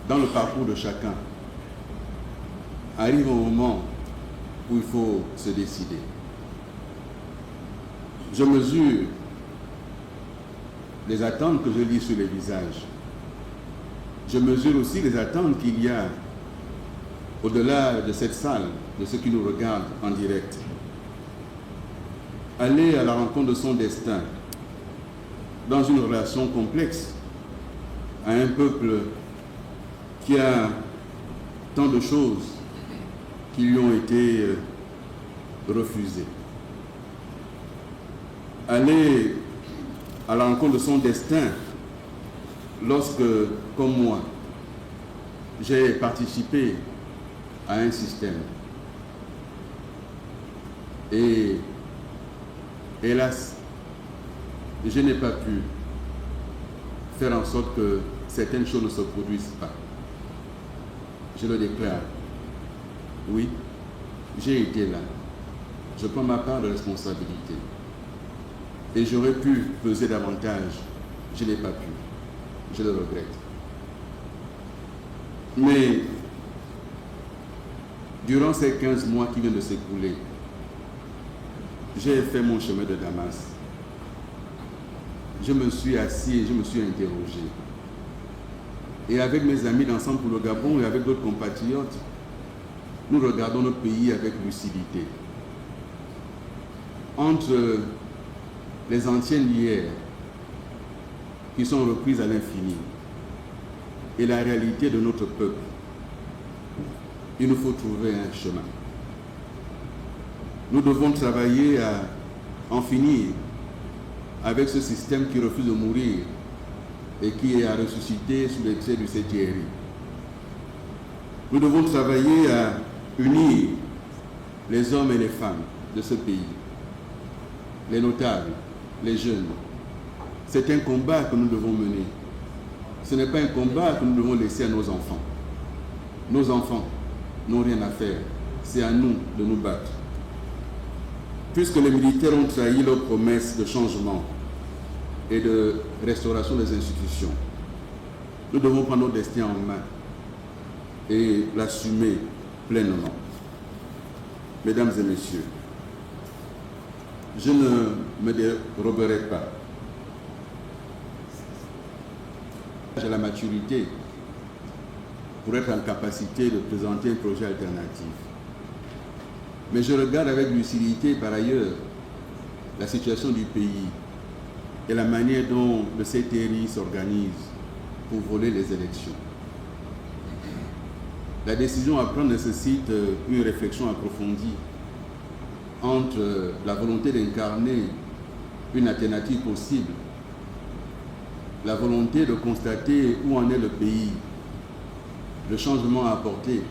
dans le parcours de chacun, arrive un moment où il faut se décider. Je mesure les attentes que je lis sur les visages. Je mesure aussi les attentes qu'il y a au-delà de cette salle, de ceux qui nous regardent en direct. Aller à la rencontre de son destin dans une relation complexe à un peuple qui a tant de choses qui lui ont été refusées. Aller à la rencontre de son destin lorsque, comme moi, j'ai participé à un système. Et hélas, je n'ai pas pu faire en sorte que certaines choses ne se produisent pas. Je le déclare. Oui, j'ai été là. Je prends ma part de responsabilité. Et j'aurais pu peser davantage. Je n'ai pas pu. Je le regrette. Mais durant ces 15 mois qui viennent de s'écouler, j'ai fait mon chemin de Damas. Je me suis assis et je me suis interrogé. Et avec mes amis d'Ensemble pour le Gabon et avec d'autres compatriotes, nous regardons notre pays avec lucidité. Entre les anciennes d'hier, qui sont reprises à l'infini, et la réalité de notre peuple, il nous faut trouver un chemin. Nous devons travailler à en finir avec ce système qui refuse de mourir et qui est à ressusciter sous les traits du Thierry. Nous devons travailler à unir les hommes et les femmes de ce pays, les notables, les jeunes. C'est un combat que nous devons mener. Ce n'est pas un combat que nous devons laisser à nos enfants. Nos enfants n'ont rien à faire. C'est à nous de nous battre. Puisque les militaires ont trahi leurs promesses de changement et de restauration des institutions, nous devons prendre notre destin en main et l'assumer pleinement. Mesdames et messieurs, je ne me déroberai pas à la maturité pour être en capacité de présenter un projet alternatif. Mais je regarde avec lucidité par ailleurs la situation du pays et la manière dont le CTRI s'organise pour voler les élections. La décision à prendre nécessite une réflexion approfondie entre la volonté d'incarner une alternative possible, la volonté de constater où en est le pays le changement apporté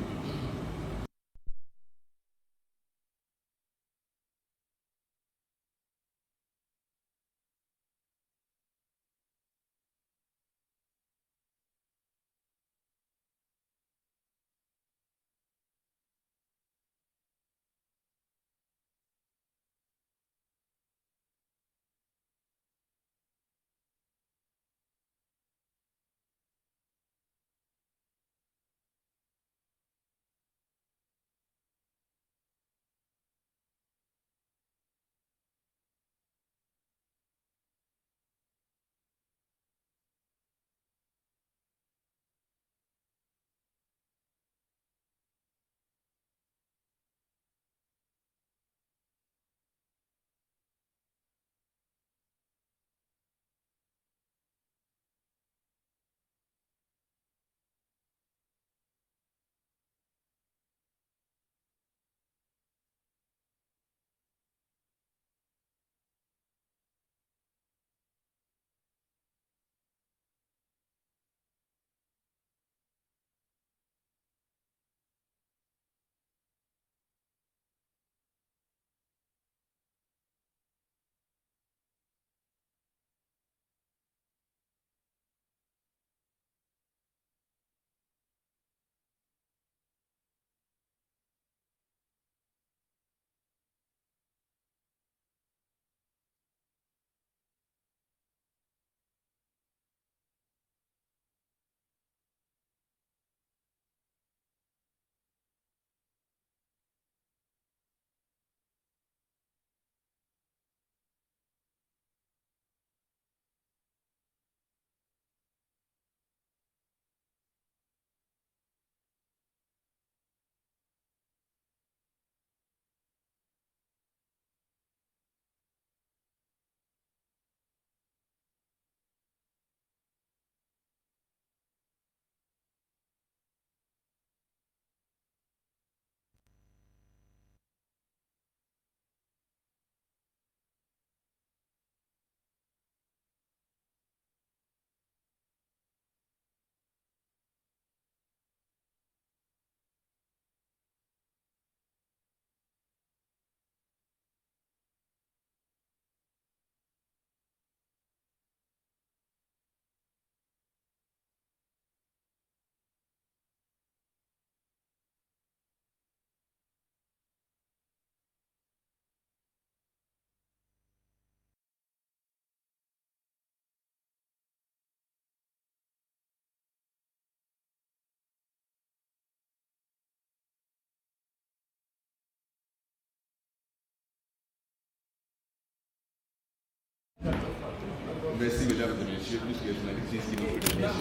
Merci, mesdames et messieurs, plus que les journalistes ici nous présentent.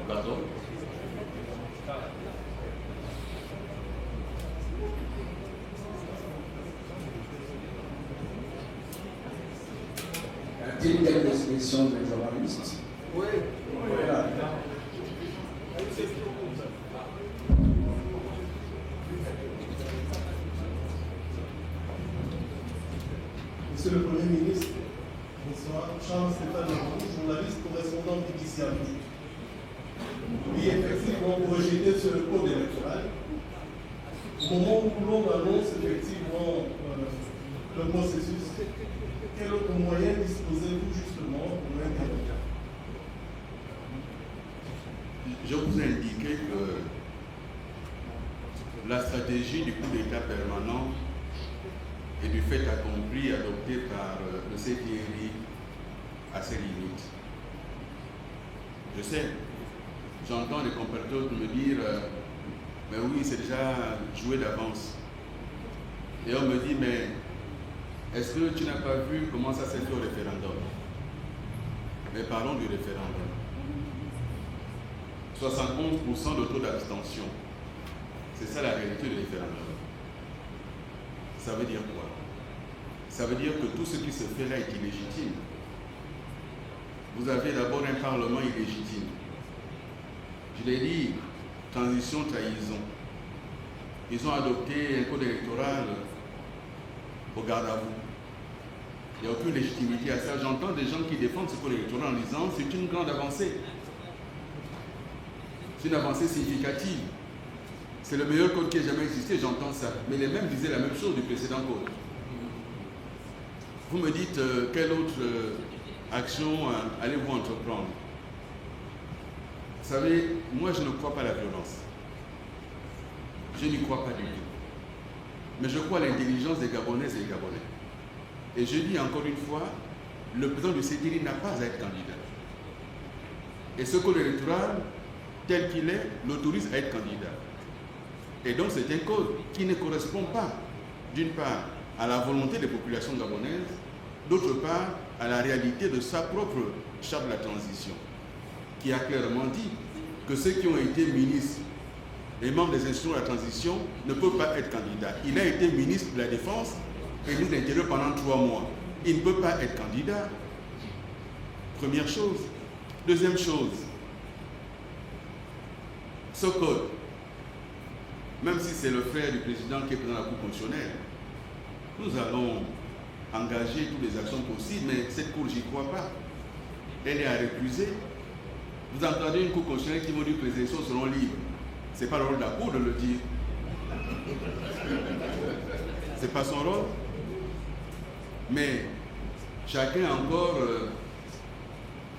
Pardon? Y a-t-il quelques expressions des journalistes? Oui. Voilà. Monsieur le Premier ministre, bonsoir. Charles-Stéphane Leroux, journaliste correspondant BBC Afrique. Oui, effectivement, vous rejetez sur le code électoral. Au moment où l'on annonce effectivement le processus, quel autre moyen disposez-vous justement pour l'interroger? Je vous ai indiqué que la stratégie du coup d'État permanent et du fait accompli adopté par le CTRI à ses limites. Je sais, j'entends les compatriotes me dire mais oui, c'est déjà joué d'avance. Et on me dit mais est-ce que tu n'as pas vu comment ça s'est fait au référendum? Mais parlons du référendum. 71% de taux d'abstention. C'est ça la réalité du référendum. Ça veut dire quoi? Ça veut dire que tout ce qui se fait là est illégitime. Vous avez d'abord un parlement illégitime. Je l'ai dit, transition, trahison. Ils ont adopté un code électoral au garde à vous. Il n'y a aucune légitimité à ça. J'entends des gens qui défendent ce code électoral en disant c'est une grande avancée. C'est une avancée significative. C'est le meilleur code qui ait jamais existé, j'entends ça. Mais les mêmes disaient la même chose du précédent code. Vous me dites quelle autre action allez-vous entreprendre? Vous savez, moi je ne crois pas à la violence. Je n'y crois pas du tout. Mais je crois à l'intelligence des Gabonaises et des Gabonais. Et je dis encore une fois, le président du CTRI n'a pas à être candidat. Et ce code électoral, tel qu'il est, l'autorise à être candidat. Et donc c'est un code qui ne correspond pas, d'une part, à la volonté des populations gabonaises, d'autre part, à la réalité de sa propre charte de la transition, qui a clairement dit que ceux qui ont été ministres, les membres des institutions de la transition, ne peuvent pas être candidats. Il a été ministre de la Défense et ministre de l'Intérieur pendant 3 mois. Il ne peut pas être candidat. Première chose. Deuxième chose, ce code, même si c'est le frère du président qui est président de la Cour constitutionnelle, nous allons engager toutes les actions possibles, mais cette Cour, j'y crois pas. Elle est à récuser. Vous entendez une Cour constitutionnelle qui vous dit que les élections seront libres. Ce n'est pas le rôle de la Cour de le dire. Ce n'est pas son rôle. Mais chacun a encore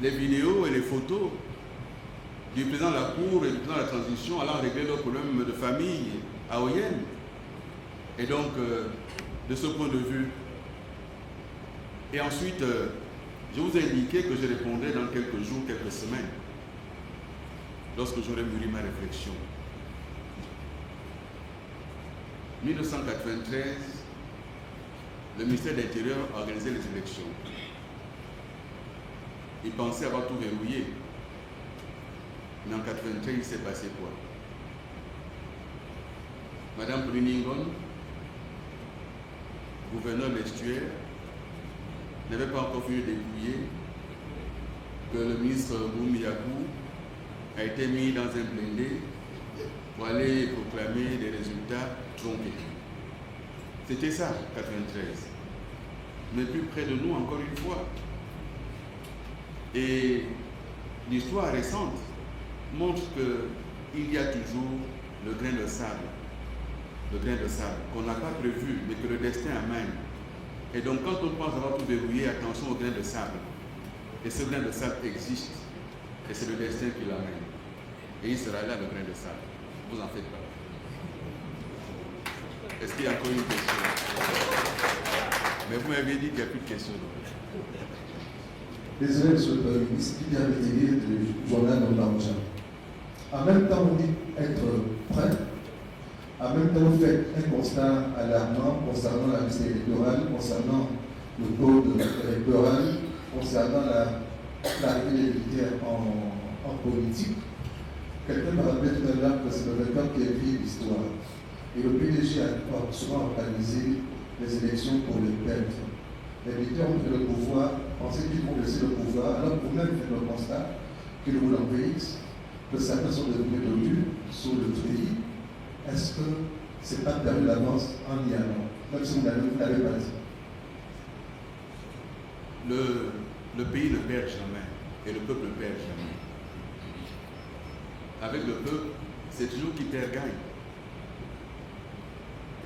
les vidéos et les photos du président de la Cour et du président de la transition allant régler leurs problèmes de famille à Oyenne. Et donc, de ce point de vue. Et ensuite, je vous ai indiqué que je répondrai dans quelques jours, quelques semaines, lorsque j'aurai mûri ma réflexion. 1993, le ministère de l'Intérieur a organisé les élections. Il pensait avoir tout verrouillé. Mais en 1993, il s'est passé quoi? Madame Bruningon, gouverneur de l'Estuaire, n'avait pas encore fini de dépouiller que le ministre Boumiakou a été mis dans un blindé pour aller proclamer des résultats trompés. C'était ça, 1993. Mais plus près de nous, encore une fois. Et l'histoire récente montre qu'il y a toujours le grain de sable. Le grain de sable qu'on n'a pas prévu, mais que le destin amène. Et donc quand on pense avoir tout verrouillé, attention au grain de sable. Et ce grain de sable existe. Et c'est le destin qui l'amène. Et il sera là, le grain de sable. Vous en faites pas. Est-ce qu'il y a encore une question? Mais vous m'avez dit qu'il n'y a plus de questions. Désolé, monsieur le Premier ministre, qui vient de dire du journal de Bamja. En même temps, vous dites être prêt. En même temps, vous faites un constat alarmant concernant la liste électorale, concernant le code électoral, concernant l'arrivée des militaires en politique. Quelqu'un m'a rappelé tout à l'heure que c'est le 24 qui a écrit l'histoire. Et le PDG a souvent organisé les élections pour les perdre. Les militaires ont pris le pouvoir, pensaient qu'ils vont laisser le pouvoir, alors vous-même faites le constat qu'ils roulent en PX, que certains sont devenus élus sur le pays. Est-ce que ce n'est pas perdu d'avance en y allant, même si vous n'avez pas dit? Le pays ne perd jamais, et le peuple ne perd jamais. Avec le peuple, c'est toujours qui perd gagne.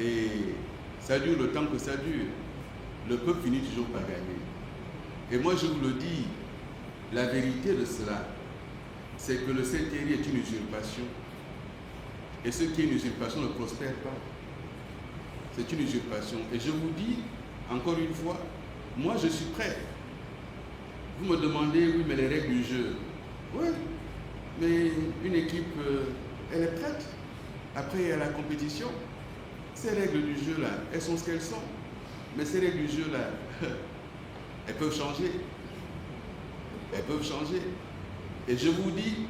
Et ça dure le temps que ça dure. Le peuple finit toujours par gagner. Et moi je vous le dis, la vérité de cela, c'est que le CTRI est une usurpation. Et ce qui est une usurpation ne prospère pas. C'est une usurpation. Et je vous dis, encore une fois, moi je suis prêt. Vous me demandez, oui, mais les règles du jeu. Oui, mais une équipe, elle est prête. Après, il y a la compétition. Ces règles du jeu-là, elles sont ce qu'elles sont. Mais ces règles du jeu-là, elles peuvent changer. Elles peuvent changer. Et je vous dis,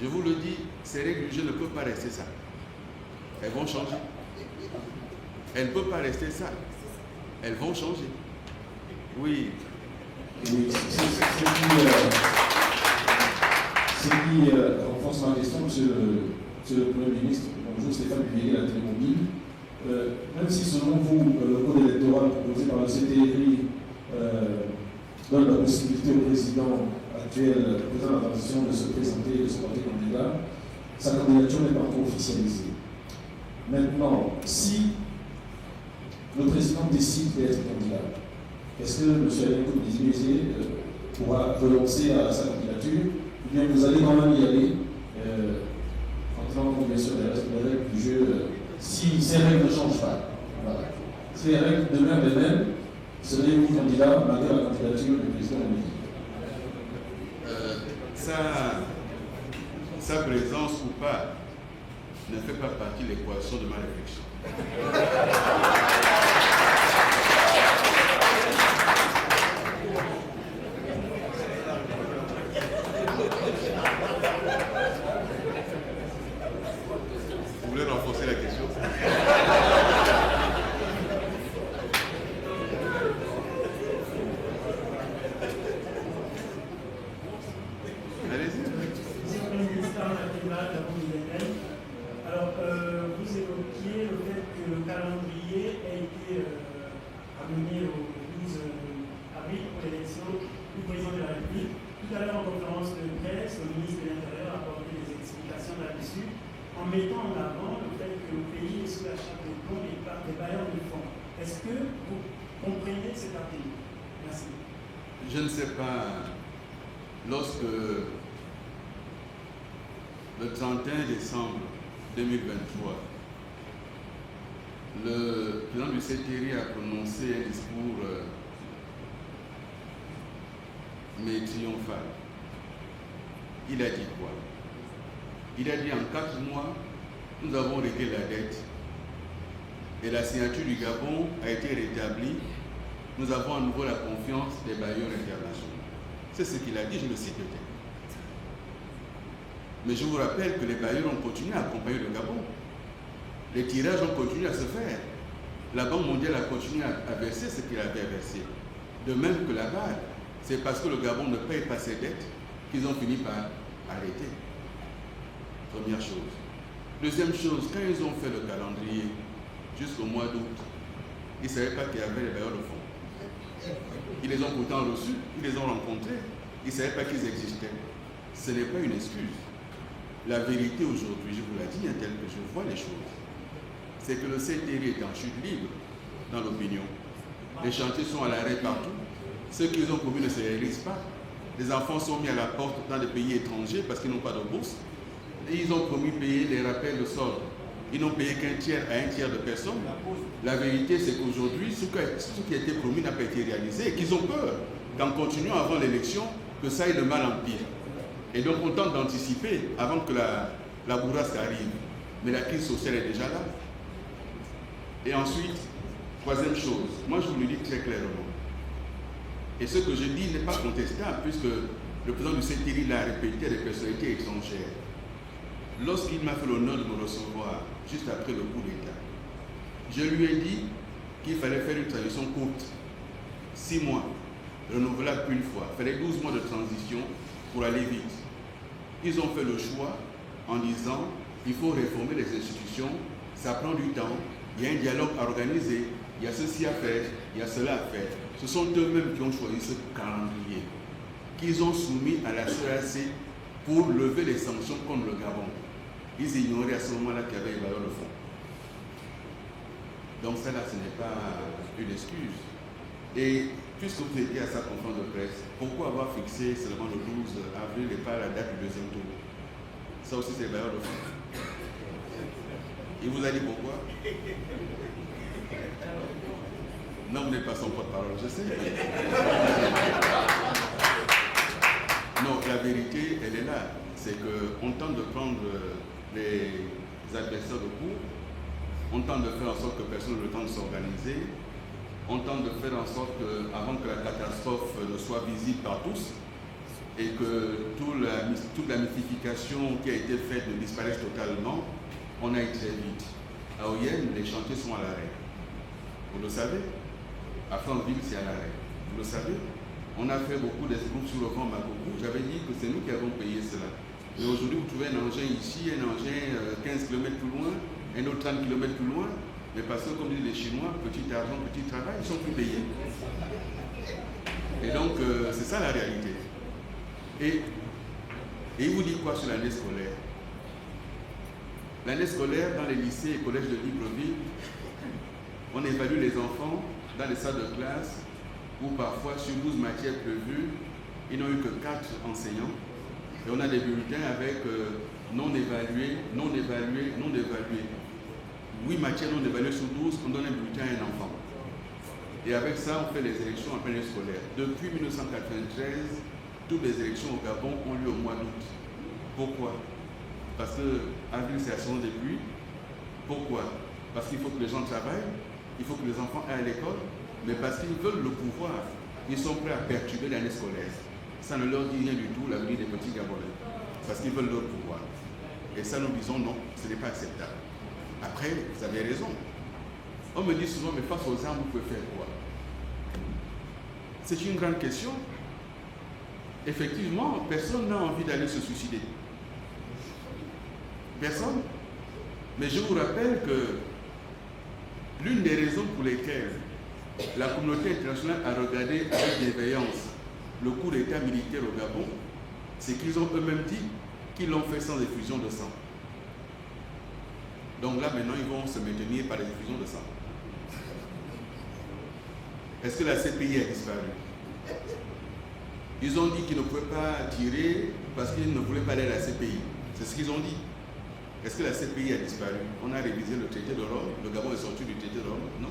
je vous le dis, ces règles du jeu ne peuvent pas rester ça. Elles vont changer. Elles ne peuvent pas rester ça. Elles vont changer. Oui. Oui, ce qui renforce ma question, monsieur le Premier ministre. Bonjour, Stéphane Puyé, la Télémobile. Même si selon vous, le code électoral proposé par le CTRI donne la possibilité au président actuel, le président de la transition, de se présenter et de se porter candidat, sa candidature n'est pas encore officialisée. Maintenant, si le président décide d'être candidat, est-ce que M. Alain Koudizibézé pourra renoncer à sa candidature, ou bien vous allez quand même y aller en tenant compte bien sûr des règles du jeu, si ces règles ne changent pas. Voilà. Si les règles demeurent les mêmes, serez-vous candidat malgré la candidature du président de l'Union? Sa présence ou pas ne fait pas partie de l'équation de ma réflexion. Vous voulez renforcer la question? Alors, vous évoquiez le fait que le calendrier a été amené au 12 avril pour l'élection du président de la République. Tout à l'heure, en conférence de presse, le ministre de l'Intérieur a apporté des explications là-dessus, en mettant en avant le fait que le pays est sous la charte de fonds des bailleurs de fonds. Est-ce que vous comprenez cet argument? Merci. Je ne sais pas. Lorsque le 31 décembre 2023, le président du CTRI a prononcé un discours mais triomphal. Il a dit quoi? Il a dit en 4 mois, nous avons réglé la dette et la signature du Gabon a été rétablie. Nous avons à nouveau la confiance des bailleurs internationaux. C'est ce qu'il a dit, je le cite peut-être. Mais je vous rappelle que les bailleurs ont continué à accompagner le Gabon. Les tirages ont continué à se faire. La Banque mondiale a continué à verser ce qu'il avait versé. De même que la BAD. C'est parce que le Gabon ne paye pas ses dettes qu'ils ont fini par arrêter. Première chose. Deuxième chose, quand ils ont fait le calendrier jusqu'au mois d'août, ils ne savaient pas qu'il y avait les bailleurs de fonds. Ils les ont pourtant reçus, ils les ont rencontrés, ils ne savaient pas qu'ils existaient. Ce n'est pas une excuse. La vérité aujourd'hui, je vous l'ai dit, tel que je vois les choses, c'est que le CTRI est en chute libre dans l'opinion. Les chantiers sont à l'arrêt partout. Ceux qu'ils ont promis ne se réalisent pas. Les enfants sont mis à la porte dans des pays étrangers parce qu'ils n'ont pas de bourse. Et ils ont promis de payer les rappels de solde. Ils n'ont payé qu'un tiers à un tiers de personnes. La vérité, c'est qu'aujourd'hui, ce qui a été promis n'a pas été réalisé et qu'ils ont peur qu'en continuant avant l'élection, que ça ait de mal en pire. Et donc, on tente d'anticiper avant que la bourrasque arrive. Mais la crise sociale est déjà là. Et ensuite, troisième chose, moi je vous le dis très clairement. Et ce que je dis n'est pas contestable, puisque le président du CTRI l'a répété à des personnalités étrangères. Lorsqu'il m'a fait l'honneur de me recevoir, juste après le coup d'État, je lui ai dit qu'il fallait faire une transition courte, 6 mois, renouvelable une fois. Il fallait 12 mois de transition pour aller vite. Ils ont fait le choix en disant il faut réformer les institutions, ça prend du temps, il y a un dialogue à organiser, il y a ceci à faire, il y a cela à faire. Ce sont eux-mêmes qui ont choisi ce calendrier, qu'ils ont soumis à la CEAC pour lever les sanctions contre le Gabon. Ils ignoraient à ce moment-là qu'il y avait les bailleurs de fonds. Donc ça là, ce n'est pas une excuse. Et puisque vous étiez à sa conférence de presse, pourquoi avoir fixé seulement le 12 avril et pas la date du deuxième tour? Ça aussi, c'est les bailleurs de fonds. Il vous a dit pourquoi? Non, vous n'êtes pas son porte-parole, je sais. Non, la vérité, elle est là. C'est qu'on tente de prendre les adversaires de court, on tente de faire en sorte que personne n'ait le temps de s'organiser, on tente de faire en sorte qu'avant que la catastrophe ne soit visible par tous, et que toute la mythification qui a été faite ne disparaisse totalement, on aille très vite. À Oyem, les chantiers sont à l'arrêt. Vous le savez. À Franville, c'est à l'arrêt. Vous le savez. On a fait beaucoup d'escrocs sur le vent Makoku. J'avais dit que c'est nous qui avons payé cela. Mais aujourd'hui, vous trouvez un engin ici, un engin 15 km plus loin, un autre 30 km plus loin. Mais parce que, comme disent les Chinois, petit argent, petit travail, ils sont plus payés. Et donc, c'est ça la réalité. Et il vous dit quoi sur l'année scolaire? L'année scolaire, dans les lycées et collèges de Libreville, on évalue les enfants dans les salles de classe où parfois sur 12 matières prévues, ils n'ont eu que 4 enseignants. Et on a des bulletins avec non évalués, non évalués, non évalués. 8 matières non évaluées sur 12, on donne un bulletin à un enfant. Et avec ça, on fait les élections en pleine année scolaire. Depuis 1993, toutes les élections au Gabon ont lieu au mois d'août. Pourquoi? Parce que avril, c'est la saison des pluies. Pourquoi? Parce qu'il faut que les gens travaillent, il faut que les enfants aillent à l'école, mais parce qu'ils veulent le pouvoir. Ils sont prêts à perturber l'année scolaire. Ça ne leur dit rien du tout, la vie des petits Gabonais. Parce qu'ils veulent leur pouvoir. Et ça, nous disons non, ce n'est pas acceptable. Après, vous avez raison. On me dit souvent, mais face aux armes, vous pouvez faire quoi? C'est une grande question. Effectivement, personne n'a envie d'aller se suicider. Personne. Mais je vous rappelle que l'une des raisons pour lesquelles la communauté internationale a regardé avec bienveillance le coup d'État militaire au Gabon, c'est qu'ils ont eux-mêmes dit qu'ils l'ont fait sans effusion de sang. Donc là, maintenant, ils vont se maintenir par les effusions de sang. Est-ce que la CPI a disparu? Ils ont dit qu'ils ne pouvaient pas tirer parce qu'ils ne voulaient pas aller à la CPI. C'est ce qu'ils ont dit. Est-ce que la CPI a disparu? On a révisé le traité de Rome. Le Gabon est sorti du traité de Rome. Non.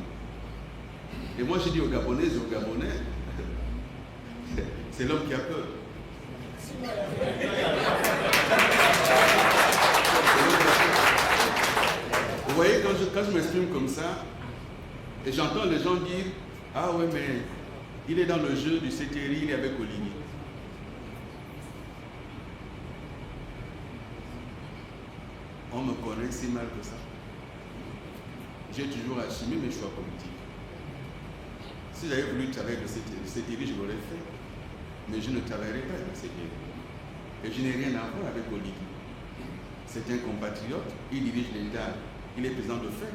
Et moi, j'ai dit aux Gabonaises et aux Gabonais, c'est l'homme qui a peur. Vous voyez, quand je m'exprime comme ça, et j'entends les gens dire, ah ouais, mais il est dans le jeu du CTRI, il est avec Oligny. On me connaît si mal que ça. J'ai toujours assumé mes choix politiques. Si j'avais voulu travailler avec le CTRI, je l'aurais fait. Mais je ne travaillerai pas avec le CTRI. Et je n'ai rien à voir avec Oligny. C'est un compatriote, il dirige l'État, il est président de fait.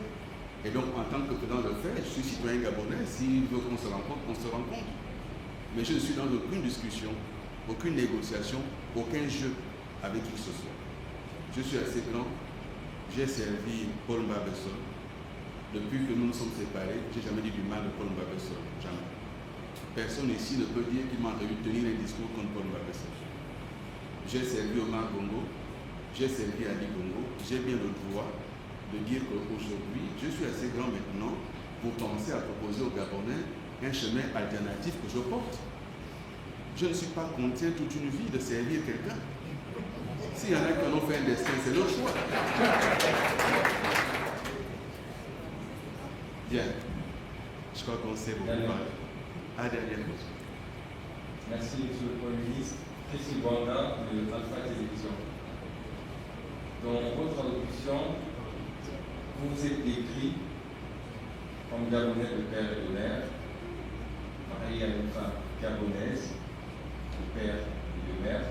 Et donc, en tant que président de fait, je suis citoyen gabonais. S'il veut qu'on se rencontre, on se rencontre. Mais je ne suis dans aucune discussion, aucune négociation, aucun jeu avec qui que ce soit. Je suis assez grand. J'ai servi Paul Mbabesson. Depuis que nous nous sommes séparés, je n'ai jamais dit du mal de Paul Mbabesson. Jamais. Personne ici ne peut dire qu'il m'a entendu tenir un discours contre Paul Mbabesson. J'ai servi Omar Bongo. J'ai servi Ali Bongo. J'ai bien le droit de dire qu'aujourd'hui, je suis assez grand maintenant pour penser à proposer aux Gabonais un chemin alternatif que je porte. Je ne suis pas contraint toute une vie de servir quelqu'un. S'il y en a qui en ont fait un destin, c'est leur choix. Bien. Je crois qu'on sait beaucoup parler. Dernière question. Merci, Monsieur le Premier ministre. Christy Bwanga de Alpha Télévision. Dans votre allocution, vous vous êtes décrit comme Gabonais de père et de mère, marié à une femme gabonaise, de père et de mère.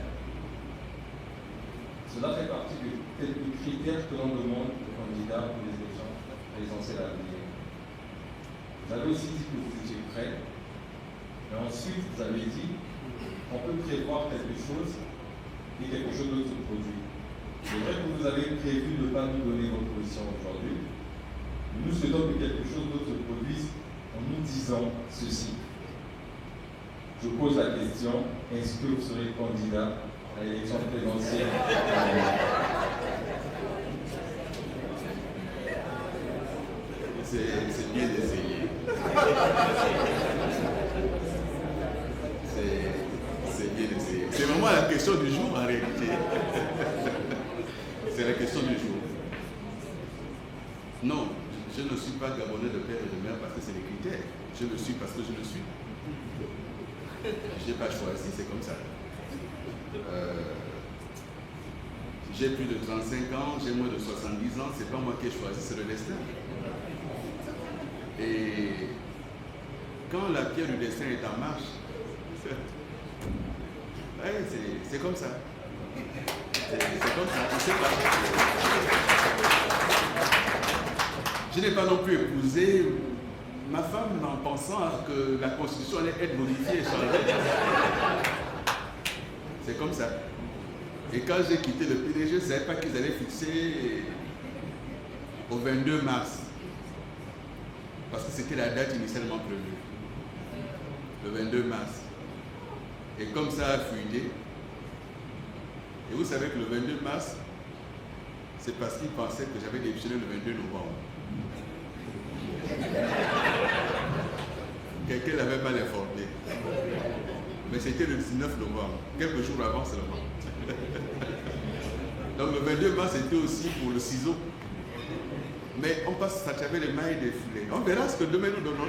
Cela fait partie de quelques critères que l'on demande aux candidats pour les élections présidentielles à venir. Vous avez aussi dit que vous étiez prêt, mais ensuite vous avez dit qu'on peut prévoir quelque chose et quelque chose d'autre se produit. C'est vrai que vous avez prévu de ne pas nous donner votre position aujourd'hui. Nous souhaitons que quelque chose d'autre se produise en nous disant ceci. Je pose la question, est-ce que vous serez candidat à l'élection présidentielle? C'est bien d'essayer. C'est bien d'essayer. C'est vraiment la question du jour en réalité. C'est la question du jour. Non, je ne suis pas Gabonais de père et de mère parce que c'est les critères. Je le suis parce que je le suis. Je n'ai pas choisi, c'est comme ça. J'ai plus de 35 ans, j'ai moins de 70 ans, c'est pas moi qui ai choisi, c'est le destin. Et quand la pierre du destin est en marche, c'est comme ça. C'est comme ça, je ne sais pas. Je n'ai pas non plus épousé ma femme en pensant que la Constitution allait être modifiée et changée. C'est comme ça. Et quand j'ai quitté le PDG, je ne savais pas qu'ils allaient fixer au 22 mars, parce que c'était la date initialement prévue, le 22 mars. Et comme ça a fuité, et vous savez que le 22 mars, c'est parce qu'ils pensaient que j'avais démissionné le 22 novembre. Quelqu'un l'avait mal informé. Mais c'était le 19 novembre, quelques jours avant seulement. Donc le 22 mars, c'était aussi pour le ciseau. Mais on passe, ça avait les mailles défilées. On verra ce que demain nous donnera.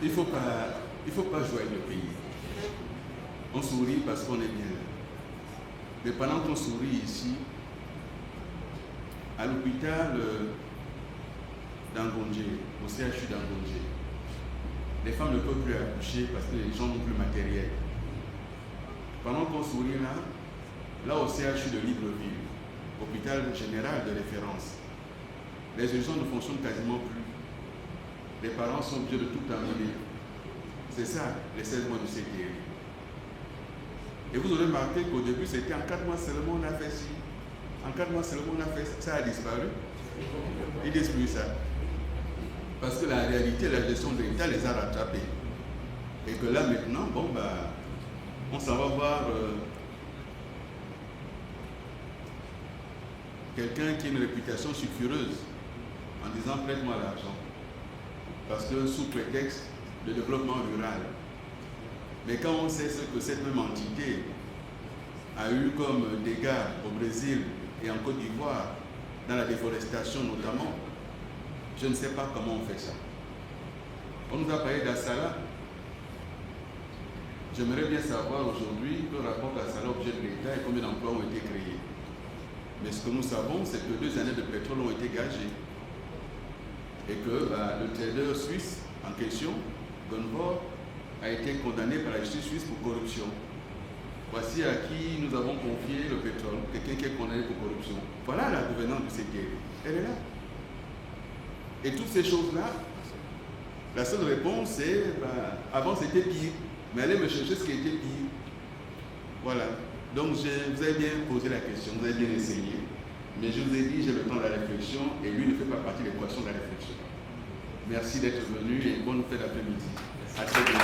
Il ne faut pas jouer avec le pays. On sourit parce qu'on est bien. Mais pendant qu'on sourit ici, à l'hôpital d'Angongé, au CHU d'Angongé, les femmes ne peuvent plus accoucher parce que les gens n'ont plus matériel. Pendant qu'on sourit là au CHU de Libreville, hôpital général de référence, les urgences ne fonctionnent quasiment plus. Les parents sont obligés de tout amener. C'est ça, les 16 mois du CTI. Et vous aurez remarqué qu'au début, c'était en 4 mois seulement on a fait ci. En 4 mois seulement on a fait ça. Ça a disparu. Ils disent plus ça. Parce que la réalité, la gestion de l'État les a rattrapés. Et que là maintenant, on s'en va voir quelqu'un qui a une réputation sulfureuse en disant prête-moi l'argent. Parce que sous prétexte de développement rural. Mais quand on sait ce que cette même entité a eu comme dégâts au Brésil et en Côte d'Ivoire, dans la déforestation notamment, je ne sais pas comment on fait ça. On nous a parlé d'Assala. J'aimerais bien savoir aujourd'hui le rapport d'Assala objet de l'État et combien d'emplois ont été créés. Mais ce que nous savons, c'est que 2 années de pétrole ont été gagées. Et que le trader suisse en question, Gunvor, a été condamné par la justice suisse pour corruption. Voici à qui nous avons confié le pétrole, quelqu'un qui est condamné pour corruption. Voilà la gouvernance du CTI. Elle est là. Et toutes ces choses-là, la seule réponse c'est, avant c'était pire, mais allez me chercher ce qui était pire. Voilà. Donc vous avez bien posé la question, vous avez bien essayé. Mais je vous ai dit, j'ai le temps de la réflexion et lui ne fait pas partie de l'équation de la réflexion. Merci d'être venu et bonne fête d'après-midi. À très bientôt.